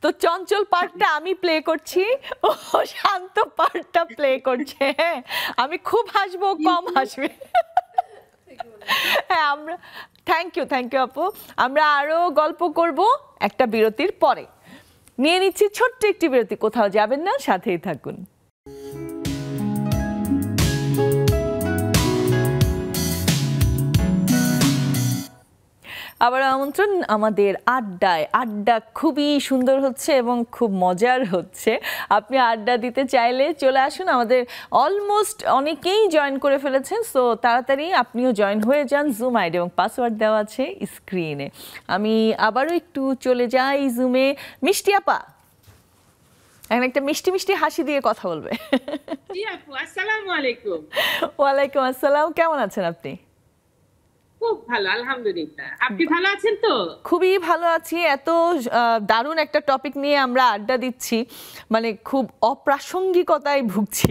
তো চঞ্চল পার্টটা আমি প্লে করছি, ও শান্ত পার্টটা প্লে করছে। হ্যাঁ, আমি খুব হাসবো, কম হাসবে। হ্যাঁ, আমরা থ্যাংক ইউ আপু। আমরা আরো গল্প করব একটা বিরতির পরে। নিয়ে নিচ্ছি ছোট্ট একটি বিরতি, কোথাও যাবেন না, সাথেই থাকুন। আবার আমন্ত্রণ আমাদের আড্ডায়। আড্ডা খুবই সুন্দর হচ্ছে এবং খুব মজার হচ্ছে। আপনি আড্ডা দিতে চাইলে চলে আসুন, আমাদের অলমোস্ট অনেকেই জয়েন করে ফেলেছেন, সো তাড়াতাড়ি আপনিও জয়েন হয়ে যান। জুম আইডি এবং পাসওয়ার্ড দেওয়া আছে স্ক্রিনে। আমি আবারও একটু চলে যাই জুমে। মিষ্টি আপা এখন একটা মিষ্টি মিষ্টি হাসি দিয়ে কথা বলবে। আসসালামু আলাইকুম। ওয়ালাইকুম আসসালাম, কেমন আছেন আপনি? খুব ভালো, আলহামদুলিল্লাহ। আপনি ভালো আছেন তো? খুবই ভালো আছি। এত দারুণ একটা টপিক নিয়ে আমরা আড্ডা দিচ্ছি, মানে খুব অপ্রাসঙ্গিকতায় ভুগছি।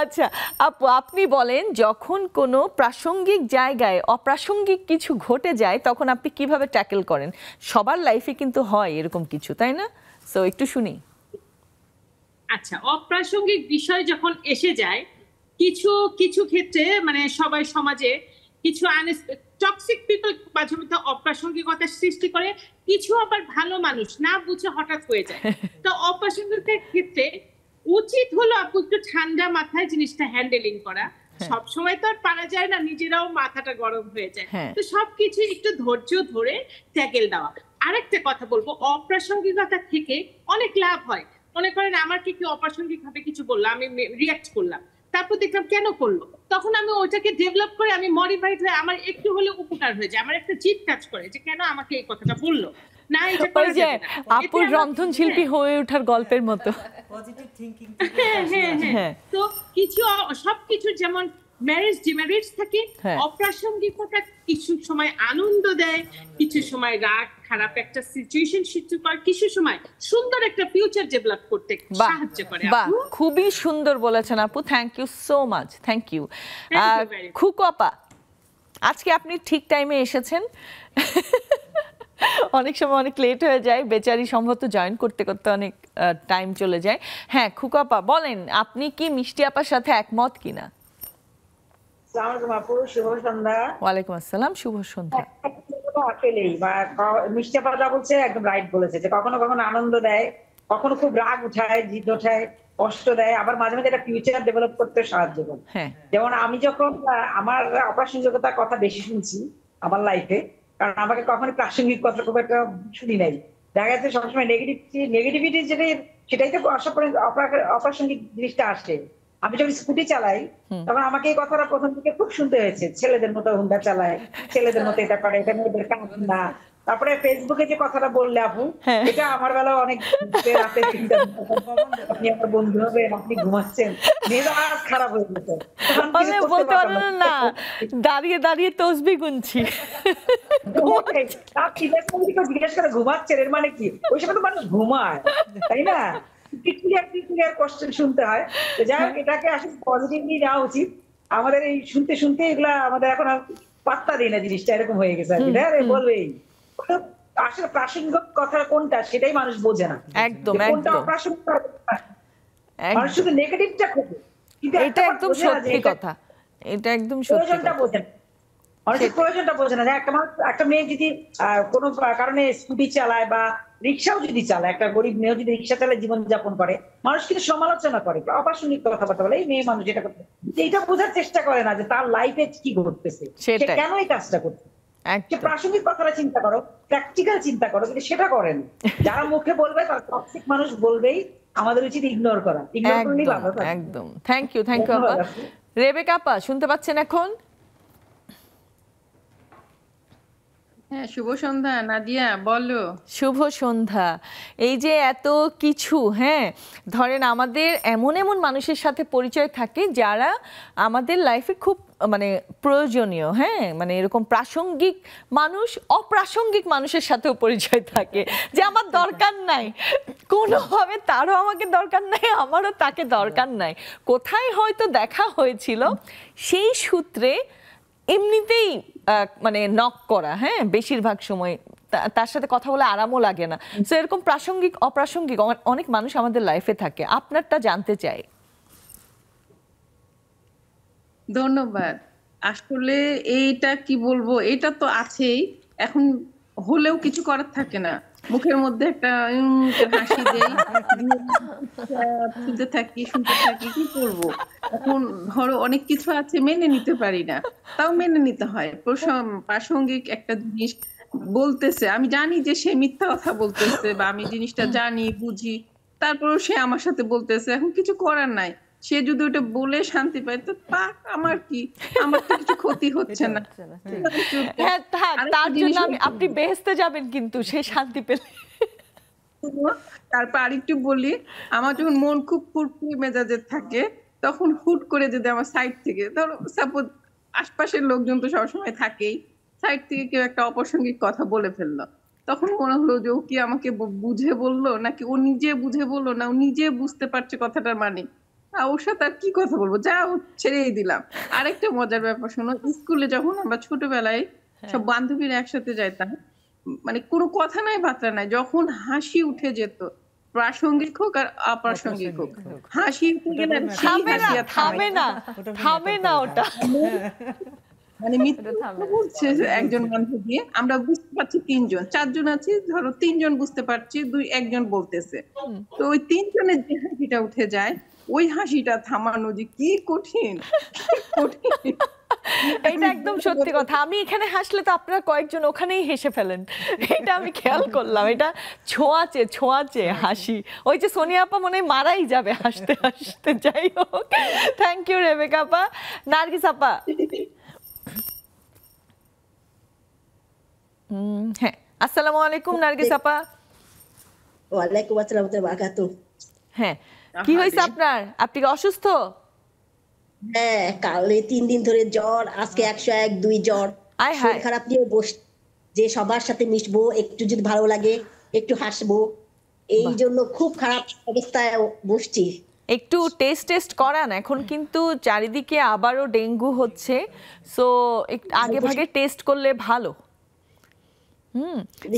আচ্ছা আপু, আপনি বলেন যখন কোনো প্রাসঙ্গিক জায়গায় অপ্রাসঙ্গিক কিছু ঘটে যায় তখন আপনি কিভাবে ট্যাকেল করেন? সবার লাইফে কিন্তু হয় এরকম কিছু, তাই না? সো একটু শুনি। আচ্ছা, অপ্রাসঙ্গিক বিষয় যখন এসে যায়, কিছু ক্ষেত্রে মানে সবাই সমাজে কিছু টক্সিক পিপল মাঝে মধ্যে অপ্রাসঙ্গিকতার সৃষ্টি করে, কিছু আবার ভালো মানুষ না বুঝে হঠাৎ হয়ে যায়। তো অপ্রাসঙ্গিকতার ক্ষেত্রে উচিত হলো আপু একটু ঠান্ডা মাথায় জিনিসটা হ্যান্ডেলিং করা। সবসময় তো আর পারা যায় না, নিজেরাও মাথাটা গরম হয়ে যায়, তো সবকিছু একটু ধৈর্য ধরে ট্যাকেল দেওয়া। আরেকটা কথা বলবো, অপ্রাসঙ্গিকতা থেকে অনেক লাভ হয়। মনে করেন আমাকে কেউ অপ্রাসঙ্গিক ভাবে কিছু বললো, আমি রিয়াক্ট করলাম, তারপর দেখলাম কেন করলো, তখন আমি ওইটাকে ডেভেলপ করে আমি মডিফাইড হয়ে আমার একটু হলেও উপকার হয়ে যায়, আমার একটা জিদ কাজ করে যে কেন আমাকে এই কথাটা বললো না, এটা করা যাবে না। আপুর রন্ধন শিল্পী হয়ে ওঠার গল্পের মতো। Positive thinking. হ্যাঁ, তো সবকিছু যেমন ম্যারেজ ডিমেরিটস থাকে, অপ্রাসঙ্গিকতা কিছু সময় আনন্দ দেয়, কিছু সময় রাগ খারাপ একটা সিচুয়েশন সৃষ্টি করে, কিছু সময় সুন্দর একটা ফিউচার ডেভেলপ করতে সাহায্য করে। বাহ, খুবই সুন্দর বলেছেন আপু, thank you so much. Thank you. Khuku আপা, আজকে আপনি ঠিক টাইমে এসেছেন। অনেক সময় অনেক লেট হয়ে যায়, বেচারি সম্ভবত জয়েন করতে করতে অনেক টাইম চলে যায়। হ্যাঁ খুকু আপা বলেন, আপনি কি মিষ্টি আপার সাথে একমত কিনা? শুভ সন্ধ্যা। ওয়ালাইকুম আসসালাম, শুভ সন্ধ্যা। মিষ্টি আপা যা বলছে একদম রাইট বলেছে, যে কখনো কখনো আনন্দ দেয়, কখনো খুব রাগ উঠায়, জিদ ওঠায়, কষ্ট দেয়, আবার মাঝে মাঝে একটা ফিউচার ডেভেলপ করতে সাহায্য করে। যেমন আমি যখন আমার অপ্রাসঙ্গিকতার কথা বেশি শুনছি আমার লাইফে, কারণ আমাকে কখনোই প্রাসঙ্গিক কথা খুব একটা শুনি নাই, দেখা যাচ্ছে সবসময় নেগেটিভিটি সেটাই তো অপ্রাসঙ্গিক জিনিসটা আসে। আমি যখন স্কুটি চালাই তখন আমাকে এই কথাটা প্রথম থেকে খুব শুনতে হয়েছে, ছেলেদের মতো হুন্ডা চালায়, ছেলেদের মতো এটা করে, এটা মেয়েদের কাজ না। তারপরে ফেসবুকে যে কথাটা বললে আপু, এটা আমার বেলা অনেক রাতে চিন্তা, আপনি আমার বন্ধু হবে, আপনি ঘুমাচ্ছেন, মেজাজ খারাপ হয়ে যেত। বলতে পারলেন না, দাঁড়িয়ে দাঁড়িয়ে তসবিহ গুনছি। জিজ্ঞেস করে ঘুমাচ্ছেন, এর মানে কি? ওই সময় তো মানুষ ঘুমায়, তাই না? কষ্ট শুনতে হয়। যাই হোক, এটাকে আসলে পজিটিভলি নেওয়া উচিত। আমাদের এই শুনতে শুনতে এগুলা আমাদের এখন পাত্তা দিই না, জিনিসটা এরকম হয়ে গেছে আর কি। বলবেই আসলে প্রাসঙ্গিক কথা কোনটা সেটাই মানুষ বোঝে না, একদম কোনটা অপ্রাসঙ্গিক। মানুষ শুধু নেগেটিভটা খোঁজে, কিন্তু এটা একদম সত্যি কথা, এটা একদম সত্যি বোঝে না। মানুষের প্রয়োজনটা বোঝে না। একটা মেয়ে যদি কোনো কারণে স্কুটি চালায় বা রিক্সাও যদি চালায়, একটা গরিব মেয়ে যদি রিক্সা চালায় জীবনযাপন করে, মানুষ কিন্তু সমালোচনা করে, অপ্রাসঙ্গিক কথাবার্তা বলে, এই মেয়ে মানুষ যেটা করতে, এইটা বোঝার চেষ্টা করে না যে তার লাইফে কি ঘটতেছে, সে কেন এই কাজটা করছে। প্রাসঙ্গিক কথাটা চিন্তা করো, প্র্যাকটিক্যাল চিন্তা করো, কিন্তু সেটা করেন। যারা মুখে বলবে তার টক্সিক মানুষ বলবেই, আমাদের উচিত ইগনোর করা। একদম। থ্যাংক ইউ আপা। রেবেকা আপা শুনতে পাচ্ছেন এখন? হ্যাঁ, শুভ সন্ধ্যা নাদিয়া, বলো। শুভ সন্ধ্যা। এই যে এত কিছু, ধরেন আমাদের এমন এমন মানুষের সাথে পরিচয় থাকে যারা আমাদের লাইফে খুব মানে প্রয়োজনীয়, মানে এরকম প্রাসঙ্গিক মানুষ, অপ্রাসঙ্গিক মানুষের সাথেও পরিচয় থাকে যে আমার দরকার নাই, কোনোভাবে তারও আমাকে দরকার নাই, আমারও তাকে দরকার নাই। কোথায় হয়তো দেখা হয়েছিল, সেই সূত্রে এমনিতেই মানে নক করা, বেশিরভাগ সময় তার সাথে কথা বলে আরামও লাগে না। তো এরকম প্রাসঙ্গিক অপ্রাসঙ্গিক অনেক মানুষ আমাদের লাইফে থাকে, আপনারটা জানতে চাই। ধন্যবাদ। আসলে এইটা কি বলবো, এটা তো আছেই, এখন হলেও কিছু করার থাকে না, মুখের মধ্যে একটা হাসি দেই, শুনতে থাকি, কি করবো। এখন ধরো অনেক কিছু আছে মেনে নিতে পারি না, তাও মেনে নিতে হয়। প্রাসঙ্গিক একটা জিনিস বলতেছে, আমি জানি যে সে মিথ্যা কথা বলতেছে, বা আমি জিনিসটা জানি বুঝি, তারপরেও সে আমার সাথে বলতেছে, এখন কিছু করার নাই। সে যদি ওটা বলে শান্তি পায় তো পাক, আমার কি, আমার তো কিছু ক্ষতি হচ্ছে না। তার জন্য আপনি বেহেশতে যাবেন কিন্তু সে শান্তি পেলে। তারপর আরেকটু বলি, আমার যখন মন খুব ফুরফুরে মেজাজের থাকে, তখন হুট করে যদি আমার সাইড থেকে, ধরো সাপোজ আশপাশের লোকজন তো সবসময় থাকেই, সাইড থেকে কেউ একটা অপ্রাসঙ্গিক কথা বলে ফেললো, তখন মনে হলো যে ও কি আমাকে বুঝে বললো, নাকি ও নিজে বুঝে বললো, না ও নিজে বুঝতে পারছে কথাটার মানে, ওর সাথে আর কি কথা বলবো, যা ছেড়েই দিলাম। আরেকটা মজার ব্যাপার শোনো, স্কুলে যখন আমরা ছোটবেলায় সব বান্ধবীরা একসাথে যাইতাম, মানে কোনো কথা নাই বার্তা নাই, যখন হাসি উঠে যেত, প্রাসঙ্গিক হোক আর অপ্রাসঙ্গিক হোক, হাসি উঠে গেলে থামে না ওটা। মানে মিথ্যা বলছে একজন বান্ধবী, আমরা বুঝতে পারছি 3 জন 4 জন আছি, ধরো 3 জন বুঝতে পারছি, 1 জন বলতেছে, তো ওই 3 জনের যে হাসিটা উঠে যায়, ওই হাসিটা থামানো যে কি কঠিন। এটা একদম সত্যি কথা। আমি এখানে হাসলে তো আপনারা কয়েকজন ওখানেই হেসে ফেলেন, এটা আমি খেয়াল করলাম। এটা ছোঁয়াচে হাসি, ওই যে সোনিয়া আপা মনে হয় মারাই যাবে হাসতে হাসতে। যাই হোক, থ্যাংক ইউ রেবেকা আপা। নার্গিস আপা। হ্যাঁ, আসসালামু আলাইকুম নার্গিস আপা। ওয়ালাইকুম আসসালাম ওয়া বারাকাতুহু। হ্যাঁ, কি হয়েছে আপনার? আপনি কি অসুস্থ? হ্যাঁ, কালে 3 দিন ধরে জ্বর, আজকে 101 2 জ্বর, শরীর খারাপ নিয়ে যে সবার সাথে মিশবো, একটু যদি ভালো লাগে একটু হাসবো, এই জন্য খুব খারাপ অবস্থায় বসছি। একটু টেস্ট করান, এখন কিন্তু চারিদিকে আবারও ডেঙ্গু হচ্ছে, সো আগে ভাগে টেস্ট করলে ভালো।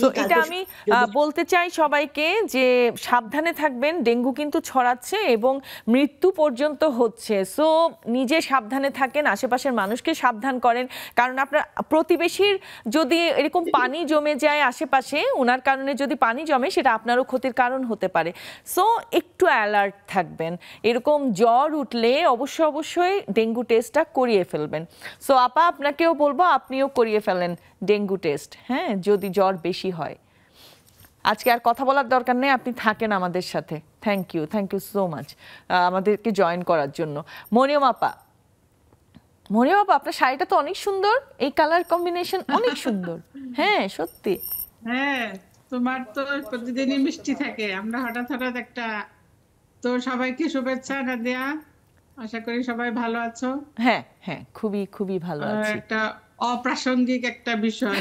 তো এটা আমি বলতে চাই সবাইকে যে সাবধানে থাকবেন, ডেঙ্গু কিন্তু ছড়াচ্ছে এবং মৃত্যু পর্যন্ত হচ্ছে। সো নিজে সাবধানে থাকেন, আশেপাশের মানুষকে সাবধান করেন, কারণ আপনার প্রতিবেশীর যদি এরকম পানি জমে যায় আশেপাশে, ওনার কারণে যদি পানি জমে সেটা আপনারও ক্ষতির কারণ হতে পারে। সো একটু অ্যালার্ট থাকবেন। এরকম জ্বর উঠলে অবশ্যই ডেঙ্গু টেস্টটা করিয়ে ফেলবেন। সো আপা, আপনাকেও বলবো আপনিও করিয়ে ফেলেন ডেঙ্গু টেস্ট, হ্যাঁ, যদি জ্বর বেশি হয়। আজকে আর কথা বলার দরকার নেই, আপনি থাকেন আমাদের সাথে। থ্যাংক ইউ সো মাচ আমাদেরকে জয়েন করার জন্য। মরিয়ম আপা, আপনার শাড়িটা তো অনেক সুন্দর, এই কালার কম্বিনেশন অনেক সুন্দর। হ্যাঁ সত্যি। হ্যাঁ, তোমার তো প্রতিদিনই মিষ্টি থাকে, আমরা হঠাৎ একটা। তো সবাইকে শুভেচ্ছা নাদিয়া, আশা করি সবাই ভালো আছো। হ্যাঁ, খুবই ভালো আছি। একটা অপ্রাসঙ্গিক একটা বিষয়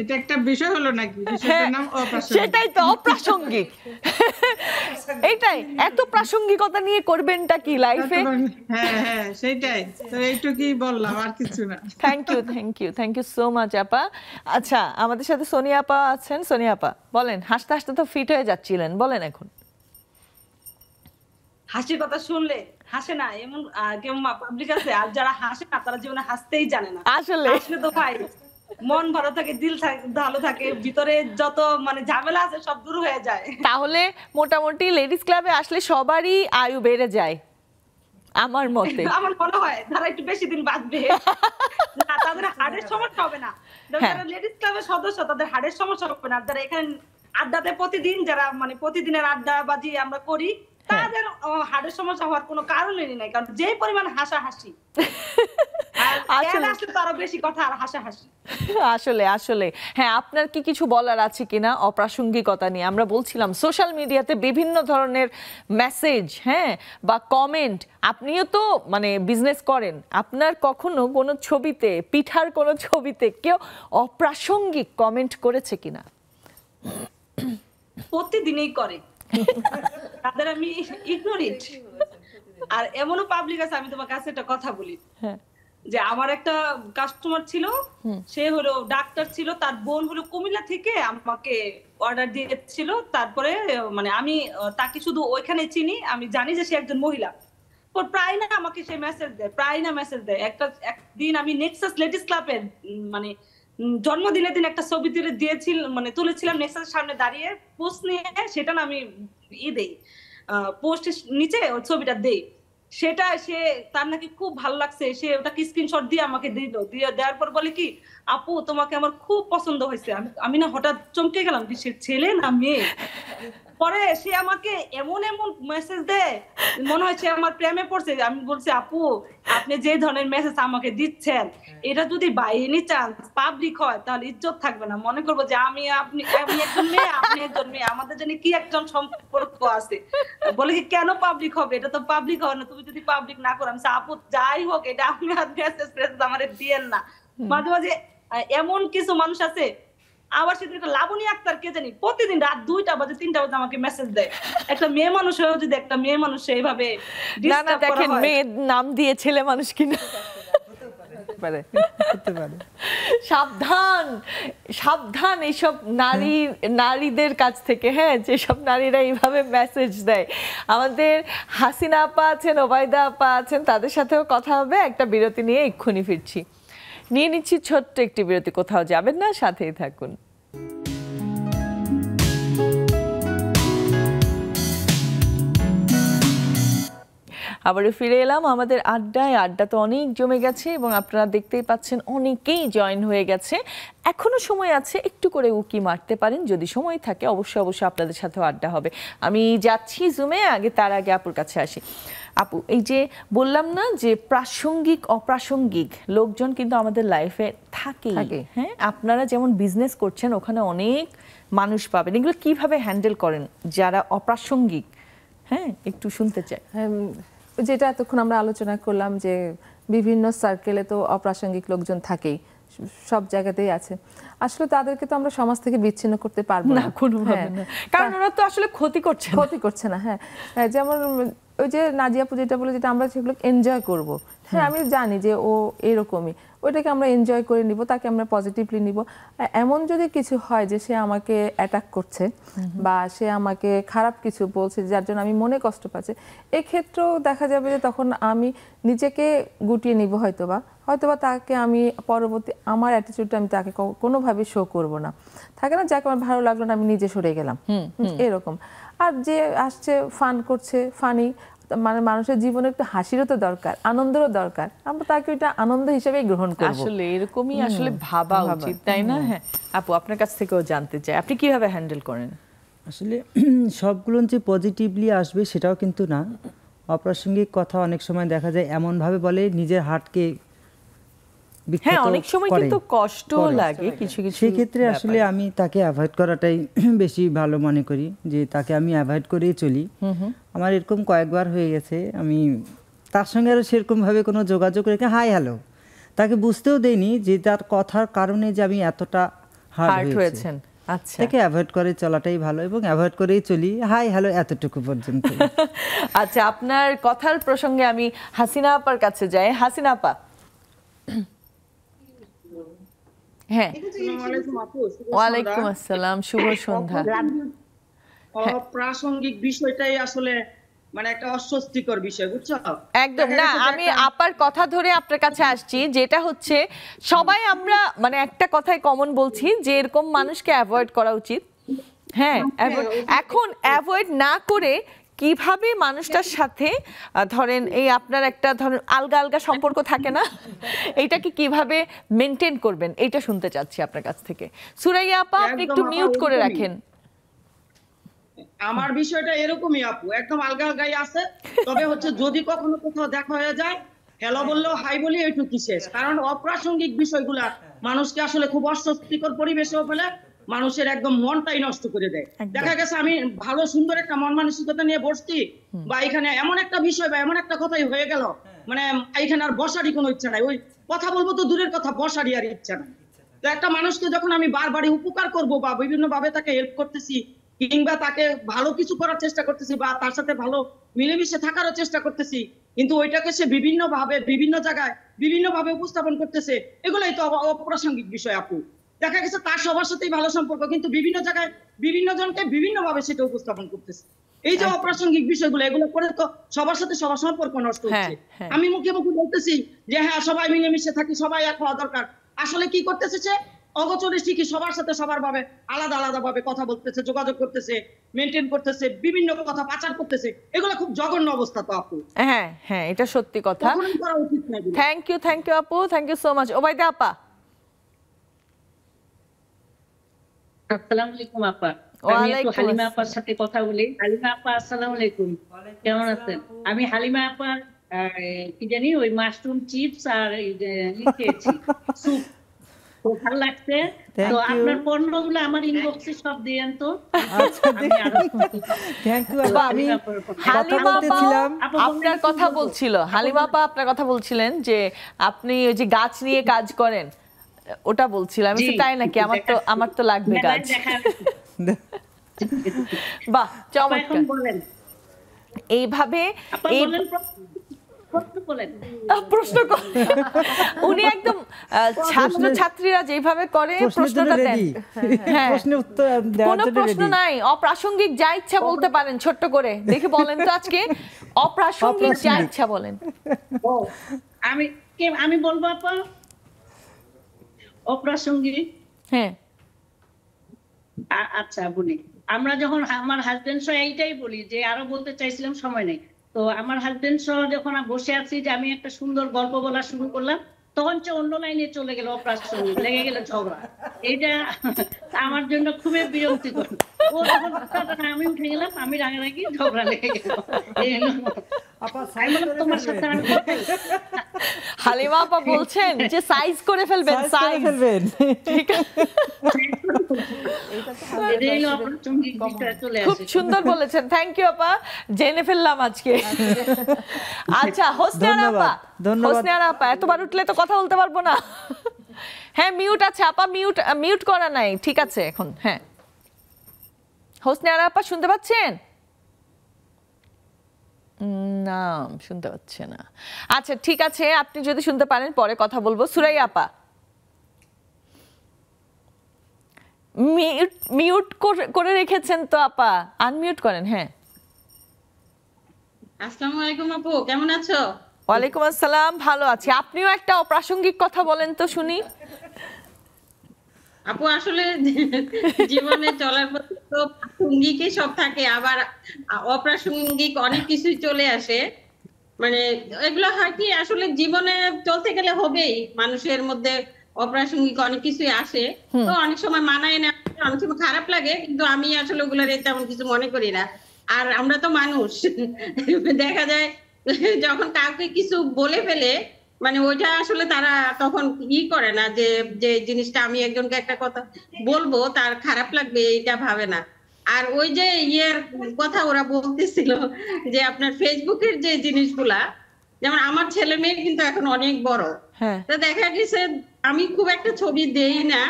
এটা একটা বিষয় হলো নাকি? বিষয়টার নাম অপ্রাসঙ্গিক। সেটাই তো অপ্রাসঙ্গিক। এইটাই, এত প্রাসঙ্গিকতা নিয়ে করবেনটা কি লাইফে? হ্যাঁ সেটাই তো, এইটুকুই বললাম, আর কিছু না। থ্যাংক ইউ সো মাচ আপা। আচ্ছা, আমাদের সাথে সোনিয়া আপা আছেন। সোনিয়া আপা বলেন, হাসতে হাসতে তো ফিট হয়ে যাচ্ছিলেন, বলেন এখন। হাসির কথা শুনলে হাসে না এমন কেমন পাবলিক আছে, আর যারা হাসে না তারা জীবনে হাসতেই জানে না। আসলে তো ভাই মন ভালো থাকে, দিল ভালো থাকে, ভিতরে যত মানে ঝামেলা আছে সব দূর হয়ে যায়। তাহলে মোটামুটি লেডিস ক্লাবে আসলে সবারই আয়ু বেড়ে যায় আমার মতে। আমার মনে হয় তারা একটু বেশি দিন বাঁচবে না, তাদের হার্টের সমস্যা হবে না। যারা লেডিস ক্লাবের সদস্য তাদের হার্টের সমস্যা হবে না। যারা এখানে আড্ডাতে প্রতিদিন, যারা মানে প্রতিদিনের আড্ডা বাজি আমরা করি, তাদের হার্টের সমস্যা হওয়ার কোনো কারণই নাই, কারণ যে পরিমাণ হাসাহাসি আসলে হ্যাঁ, আপনার কি কিছু বলার আছে কিনা অপ্রাসঙ্গিকতা নিয়ে? আমরা বলছিলাম সোশ্যাল মিডিয়াতে বিভিন্ন ধরনের মেসেজ, হ্যাঁ, বা কমেন্ট। আপনিও তো মানে বিজনেস করেন, আপনার কখনো কোনো ছবিতে, পিঠার কোনো ছবিতে কেউ অপ্রাসঙ্গিক কমেন্ট করেছে কিনা? প্রতিদিনই করে, তাদের আমি ইগনোরেট। আর এমনও পাবলিক আছে, আমি তোমার কাছে একটা কথা বলি, যে আমার একটা কাস্টমার ছিল, সে হলো ডাক্তার ছিল, তার বোন হলো কুমিল্লা থেকে আমাকে অর্ডার দিয়েছিল। তারপরে মানে আমি তাকে শুধু ওইখানে চিনি, আমি জানি যে সে একজন মহিলা। প্রায় না আমাকে সে মেসেজ দেয়। একদিন আমি নেক্সাস লেডিস ক্লাবের মানে জন্মদিনের দিন একটা ছবি তুলেছিলাম নেক্সাসের সামনে দাঁড়িয়ে, পোস্ট নিয়ে, সেটা না আমি দেই, পোস্টের নিচে ওই ছবিটা দেই। সেটা সে, তার নাকি খুব ভালো লাগছে, সে ওটাকে স্ক্রিনশট দিয়ে আমাকে দেওয়ার পর বলে কি, আপু তোমাকে আমার খুব পছন্দ হয়েছে। আমি না হঠাৎ চমকে গেলাম, সে ছেলে না মেয়ে। পরে সে আমাকে এমন মেসেজ দেয়, মনে হয় সে আমার প্রেমে পড়ছে। আমি বলছি, আপু আপনি যে ধরনের মেসেজ আমাকে দিচ্ছেন, এটা যদি বাই এনি চান্স পাবলিক হয় তাহলে ইজ্জত থাকবে না। মনে করবো যে আমি একজন মেয়ে, আপনি একজন মেয়ে, আমাদের জন্য কি একজন সম্পর্ক আছে। বলে কি, কেন পাবলিক হবে? এটা তো পাবলিক হবে না, তুমি যদি পাবলিক না করো। আমি আপু যাই হোক, এটা আপনি মেসেজ আমার দিয়েন না। মাঝে মাঝে এমন কিছু মানুষ আছে, আবার সেদিন একটা লাবণী আক্তার কে জানি প্রতিদিন রাত 2টা বাজে 3টা বাজে আমাকে মেসেজ দেয়। একটা মেয়ে মানুষ হয়েও যদি একটা মেয়ে মানুষ এইভাবে ডিস্টার্ব করা হয়। দেখেন, মেয়ের নাম দিয়ে ছেলে মানুষ কিনা সাবধান এইসব নারীদের কাছ থেকে, হ্যাঁ, যেসব নারীরা এইভাবে মেসেজ দেয়। আমাদের হাসিনা আপা আছেন, ওবায়দা আপা আছেন, তাদের সাথেও কথা হবে। একটা বিরতি নিয়ে এক্ষুনি ফিরছি। নিয়ে নিচ্ছি ছোট্ট একটি বিরতি, কোথাও যাবেন না, সাথেই থাকুন। আবারও ফিরে এলাম আমাদের আড্ডায়। আড্ডা তো অনেক জমে গেছে এবং আপনারা দেখতেই পাচ্ছেন অনেকেই জয়েন হয়ে গেছে। এখনো সময় আছে, একটু করে উকি মারতে পারেন যদি সময় থাকে। অবশ্যই আপনাদের সাথেও আড্ডা হবে। আমি যাচ্ছি জুমে, তার আগে আপুর কাছে আসি। আপু, এই যে বললাম না যে প্রাসঙ্গিক অপ্রাসঙ্গিক লোকজন কিন্তু আমাদের লাইফে থাকে, হ্যাঁ। আপনারা যেমন বিজনেস করছেন, ওখানে অনেক মানুষ পাবেন, এগুলো কিভাবে হ্যান্ডেল করেন যারা অপ্রাসঙ্গিক? হ্যাঁ, একটু শুনতে চাই। যেটা এতক্ষণ আমরা আলোচনা করলাম যে বিভিন্ন সার্কেলে তো অপ্রাসঙ্গিক লোকজন থাকেই, সব জায়গাতেই আছে। আসলে তাদেরকে তো আমরা সমাজ থেকে বিচ্ছিন্ন করতে পারবো না কোনোভাবে, কারণ ওরা তো আসলে ক্ষতি করছে না। হ্যাঁ, যেমন ওই যে নাজিয়া আপু যেটা বলে, যেটা আমরা সেগুলো এনজয় করবো। হ্যাঁ, আমি জানি যে ও এরকমই, ওইটাকে আমরা এনজয় করে নিব, তাকে আমরা পজিটিভলি নিব। এমন যদি কিছু হয় যে সে আমাকে অ্যাটাক করছে বা সে আমাকে খারাপ কিছু বলছে যার জন্য আমি মনে কষ্ট পাচ্ছি, এক্ষেত্রেও দেখা যাবে যে তখন আমি নিজেকে গুটিয়ে নিব, হয়তোবা তাকে আমি পরবর্তী আমার অ্যাটিটিউডটা আমি তাকে কোনোভাবে শো করব না। থাকে না, যাকে আমার ভালো লাগলো না আমি নিজে সরে গেলাম, এরকম। আর যে আসছে ফান করছে, ফানি, মানে মানুষের জীবনে একটু হাসিরও তো দরকার, আনন্দেরও দরকার, আমরা তাকে এটা আনন্দ হিসেবে গ্রহণ করব। আসলে এরকমই আসলে ভাবা উচিত, তাই না? হ্যাঁ আপু, আপনার কাছ থেকেও জানতে চাই আপনি কিভাবে হ্যান্ডেল করেন? আসলে সবগুলো যে পজিটিভলি আসবে সেটাও কিন্তু না। অপ্রাসঙ্গিক কথা অনেক সময় দেখা যায় এমনভাবে বলে নিজের হার্টকে হ্যাঁ, অনেক সময় কিন্তু কষ্টও লাগে কিছু কিছু। সেক্ষেত্রে আসলে আমি তাকে অ্যাভয়েড করাটাই বেশি ভালো মনে করি, যে তাকে আমি অ্যাভয়েড করেই চলি। আমার এরকম কয়েকবার হয়ে গেছে, আমি তার সঙ্গে আরও সেরকমভাবে কোনো যোগাযোগ রেখে হাই হ্যালো, তাকে বুঝতেও দেইনি যে তার কথার কারণে যে আমি এতটা হার্ট হয়েছেন। আচ্ছা, তাকে অ্যাভয়েড করে চলাটাই ভালো, এবং অ্যাভয়েড করেই চলি, হাই হ্যালো এতটুকু পর্যন্ত। আচ্ছা, আপনার কথার প্রসঙ্গে আমি হাসিনা আপার কাছে যাই। হাসিনা আপা, হ্যাঁ, ওয়ালাইকুম আসসালাম, শুভ সন্ধ্যা। অপ্রাসঙ্গিক বিষয়টাই আসলে মানে একটা অস্বস্তিকর বিষয়, বুঝছো? একদম না, আমি আপার কথা ধরে আপনার কাছে আসছি, যেটা হচ্ছে সবাই আমরা মানে একটা কথাই কমন বলছি যে এরকম মানুষকে অ্যাভয়েড করা উচিত। হ্যাঁ, এখন অ্যাভয়েড না করে কিভাবে মানুষটার সাথে ধরেন এই আপনার একটা ধরেন আলগা আলগা সম্পর্ক থাকে না, এইটাকে কিভাবে মেনটেন করবেন এটা শুনতে চাচ্ছি আপনার কাছ থেকে। সুরাইয়া আপা, আপনি একটু মিউট করে রাখেন। আমার বিষয়টা এরকমই আপু, একদম আলগা আলগাই আছে। তবে হচ্ছে যদি কখনো কোথাও দেখা হয়ে যায়, হ্যালো বললেও হাই বলি, এইটুকু শেষ। কারণ অপ্রাসঙ্গিক বিষয়গুলা মানুষকে আসলে খুব অস্বস্তিকর পরিবেশেও ফেলে, মানুষের একদম মনটাই নষ্ট করে দেয়। দেখা গেছে আমি ভালো সুন্দর একটা মন মানসিকতা নিয়ে বসছি, বা এখানে এমন একটা বিষয় বা এমন একটা কথাই হয়ে গেল, মানে এখানে আর বসারই কোনো ইচ্ছা নাই, ওই কথা বলবো তো দূরের কথা, বসারই আর ইচ্ছা নাই। তো একটা মানুষকে যখন আমি বারবারই উপকার করব বা বিভিন্ন ভাবে তাকে হেল্প করতেছি, কিংবা তাকে ভালো কিছু করার চেষ্টা করতেছি, বা তার সাথে ভালো মিলেমিশে থাকারও চেষ্টা করতেছি, কিন্তু ওইটাকে সে বিভিন্ন ভাবে বিভিন্ন জায়গায় বিভিন্ন ভাবে উপস্থাপন করতেছে, এগুলোই তো অপ্রাসঙ্গিক বিষয় আপু। দেখা গেছে তার সবার সাথেই ভালো সম্পর্ক, কিন্তু বিভিন্ন জায়গায় বিভিন্ন জনকে বিভিন্ন ভাবে সেটা উপস্থাপন করতেছে। এই যে অপ্রাসঙ্গিক বিষয়গুলো, এগুলো করে তো সবার সাথে সবার সম্পর্ক নষ্ট হচ্ছে। আমি মুখে মুখে বলতেছি যে হ্যাঁ সবাই মিলেমিশে থাকি, সবাই এক হওয়া দরকার, আসলে কি করতেছে সে অগোচরে ঠিকই সবার সাথে সবার ভাবে আলাদা আলাদা ভাবে কথা বলতেছে, যোগাযোগ করতেছে, মেনটেন করতেছে, বিভিন্ন কথা পাচার করতেছে। এগুলো খুব জঘন্য অবস্থা তো আপু। হ্যাঁ হ্যাঁ, এটা সত্যি কথা। থ্যাংক ইউ আপু, থ্যাংক ইউ সো মাচ। ওবাইদা আপা। আসসালামু আলাইকুম আপা। আমি একটু হালিমা আপার সাথে কথা বলি। হালিমা আপা, আসসালামু আলাইকুম, কেমন আছেন? আমি হালিমা আপা কি জানি ওই মাশরুম চিপস আর খেয়েছি, স্যুপ, খুব ভালো লাগছে। তো আপনার পণ্যগুলো আমার ইনবক্সে সব দিয়েন তো। থ্যাংক ইউ আপা। আমি হালিমা আপা আপনার কথা বলছিল, হালিমা আপা আপনার কথা বলছিলেন যে আপনি ওই যে গাছ নিয়ে কাজ করেন, ওটা বলছিলাম। আমি তাই নাকি? আমার তো লাগবে গাছ। বাহ, চমৎকার। এইভাবে প্রশ্ন উনি একদম ছাত্র ছাত্রীরা যেভাবে করে প্রশ্নটা দেন, কোনো প্রশ্ন নাই, অপ্রাসঙ্গিক যা ইচ্ছা বলতে পারেন ছোট্ট করে। দেখে বলেন তো আজকে অপ্রাসঙ্গিক যা ইচ্ছা বলেন। আমি বলবো আপা অপ্রাসঙ্গিক। হ্যাঁ আচ্ছা বলি। আমরা যখন আমার হাজবেন্ড সহ এইটাই বলি যে আরো বলতে চাইছিলাম, সময় নেই। তো আমার হাজবেন্ড সহ যখন বসে আছি যে আমি একটা সুন্দর গল্প বলা শুরু করলাম, তখন যে অন্য লাইনে চলে গেল অপ্রাসঙ্গিক, লেগে গেল ঝগড়া। এটা আমার জন্য খুবই বিরক্তিকর। ও যখন আমি উঠে গেলাম, আমি রাগারাগি, ঝগড়া লেগে গেল। তোমার সাথে হালিমা আপা বলছেন যে সাইজ করে ফেলবেন, সাইজ ফেলবেন। ঠিক আছে, খুব সুন্দর বলেছেন। থ্যাংক ইউ আপা, জেনে ফেললাম আজকে। আচ্ছা, হোসনে আপা, এতবার উঠলে তো কথা বলতে পারবো না। হ্যাঁ, মিউট আছে আপা, মিউট করা নাই। ঠিক আছে এখন। হ্যাঁ, হোসনে আপা শুনতে পাচ্ছেন? না শুনতে পাচ্ছে না। আচ্ছা ঠিক আছে, আপনি যদি শুনতে পারেন পরে কথা বলবো। সুরাইয়া আপা মিউট করে রেখেছেন তো আপা, আনমিউট করেন। হ্যাঁ, আসসালামু আলাইকুম আপু, কেমন আছো? ওয়ালাইকুম আসসালাম, ভালো আছি। আপনিও একটা অপ্রাসঙ্গিক কথা বলেন তো শুনি। আপু আসলে জীবনে চলার পথে তো প্রাসঙ্গিকই সব থাকে, আবার অপ্রাসঙ্গিক অনেক কিছুই চলে আসে। মানে এগুলো হয় কি, আসলে জীবনে চলতে গেলে হবেই, মানুষের মধ্যে অপ্রাসঙ্গিক অনেক কিছুই আসে। তো অনেক সময় মানায় না, অনেক সময় খারাপ লাগে, কিন্তু আমি আসলে ওগুলোর তেমন কিছু মনে করি না। আর আমরা তো মানুষ, দেখা যায় যখন কাউকে কিছু বলে ফেলে, মানে ওইটা আসলে তারা তখন করে না যে যে জিনিসটা আমি একজনকে একটা কথা বলবো তার খারাপ লাগবে, এটা ভাবে না। আর ওই যে কথা ওরা বলতেছিল যে আপনার ফেসবুকের যে জিনিসগুলা, যেমন আমার ছেলে মেয়ে কিন্তু এখন অনেক বড়, তো দেখা গেছে আমি খুব একটা ছবি দেই না,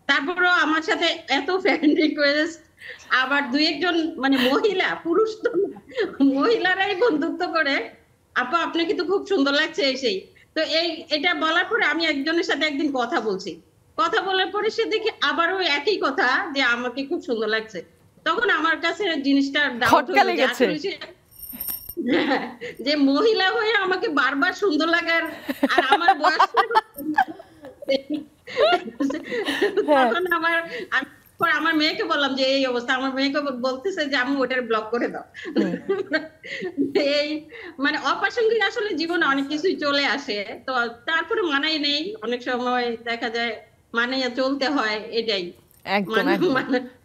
তারপরেও আমার সাথে এত ফ্রেন্ড রিকোয়েস্ট, আবার দুই একজন মানে মহিলা, পুরুষ তো মহিলারাই বন্ধুত্ব করে, আপা আপনাকে তো খুব সুন্দর লাগছে সেই। তো এটা বলার পরে আমি একজনের সাথে একদিন কথা বলছি, কথা বলার পরে সে দেখি আবারও একই কথা যে আমাকে খুব সুন্দর লাগছে। তখন আমার কাছে জিনিসটা ডাউট হলো যে মহিলা হয়ে আমাকে বারবার সুন্দর লাগার, আর আমার বয়স তখন আমার মেয়েকে বললাম যে এই অবস্থা, আমার মেয়েকে বলতেছে যে আমি ওটার ব্লক করে দাও। এই মানে অপ্রাসঙ্গিক আসলে জীবনে অনেক কিছুই চলে আসে, তো তারপরে মানাই নেই, অনেক সময় দেখা যায় মানাইয়া চলতে হয়, এটাই। একদম।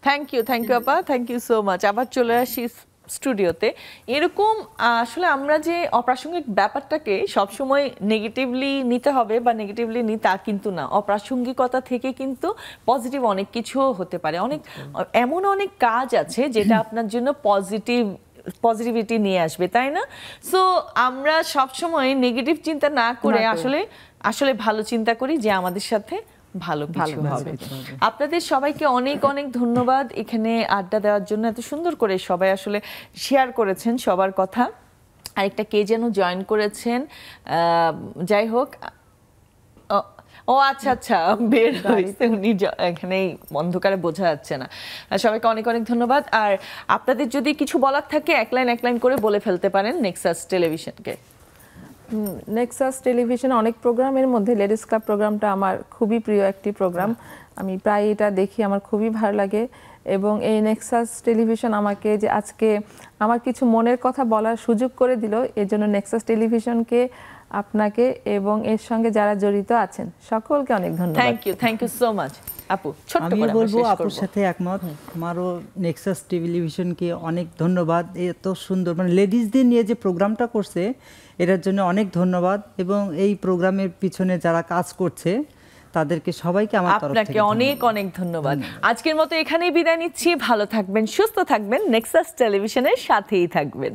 থ্যাংক ইউ আপা, থ্যাংক ইউ সো মাচ। আবার চলে আসি স্টুডিওতে। এরকম আসলে আমরা যে অপ্রাসঙ্গিক ব্যাপারটাকে সবসময় নেগেটিভলি নিতে হবে বা নেগেটিভলি নি তা কিন্তু না, অপ্রাসঙ্গিকতা থেকে কিন্তু পজিটিভ অনেক কিছু হতে পারে। এমন অনেক কাজ আছে যেটা আপনার জন্য পজিটিভিটি নিয়ে আসবে, তাই না? সো আমরা সবসময় নেগেটিভ চিন্তা না করে আসলে ভালো চিন্তা করি যে আমাদের সাথে ভালো কিছু হবে। আপনাদের সবাইকে অনেক অনেক ধন্যবাদ এখানে আড্ডা দেওয়ার জন্য। এত সুন্দর করে সবাই আসলে শেয়ার করেছেন সবার কথা। আরেকটা কে যেন জয়েন করেছেন, যাই হোক, ও আচ্ছা বের হয়েছে উনি, এখানেই অন্ধকারে বোঝা যাচ্ছে না। সবাইকে অনেক অনেক ধন্যবাদ। আর আপনাদের যদি কিছু বলার থাকে এক লাইন করে বলে ফেলতে পারেন নেক্সাস টেলিভিশনকে। নেক্সাস টেলিভিশনে অনেক প্রোগ্রামের মধ্যে লেডিস ক্লাব প্রোগ্রামটা আমার খুবই প্রিয় একটি প্রোগ্রাম, আমি প্রায় এটা দেখি, আমার খুবই ভালো লাগে। এবং এই নেক্সাস টেলিভিশন আমাকে যে আজকে আমার কিছু মনের কথা বলার সুযোগ করে দিল, এর জন্য নেক্সাস টেলিভিশনকে, আপনাকে এবং এর সঙ্গে যারা জড়িত আছেন সকলকে অনেক ধন্যবাদ। থ্যাংক ইউ সো মাচ আপু। আমি বলবো আপুর সাথে একমত, আমারও নেক্সাস টেলিভিশনকে অনেক ধন্যবাদ। এত সুন্দর মানে লেডিসদের নিয়ে যে প্রোগ্রামটা করছে এটার জন্য অনেক ধন্যবাদ, এবং এই প্রোগ্রামের পিছনে যারা কাজ করছে তাদেরকে সবাইকে আমার তরফ থেকে আপনাকে অনেক অনেক ধন্যবাদ। আজকের মতো এখানেই বিদায় নিচ্ছি। ভালো থাকবেন, সুস্থ থাকবেন, নেক্সাস টেলিভিশনের সাথেই থাকবেন।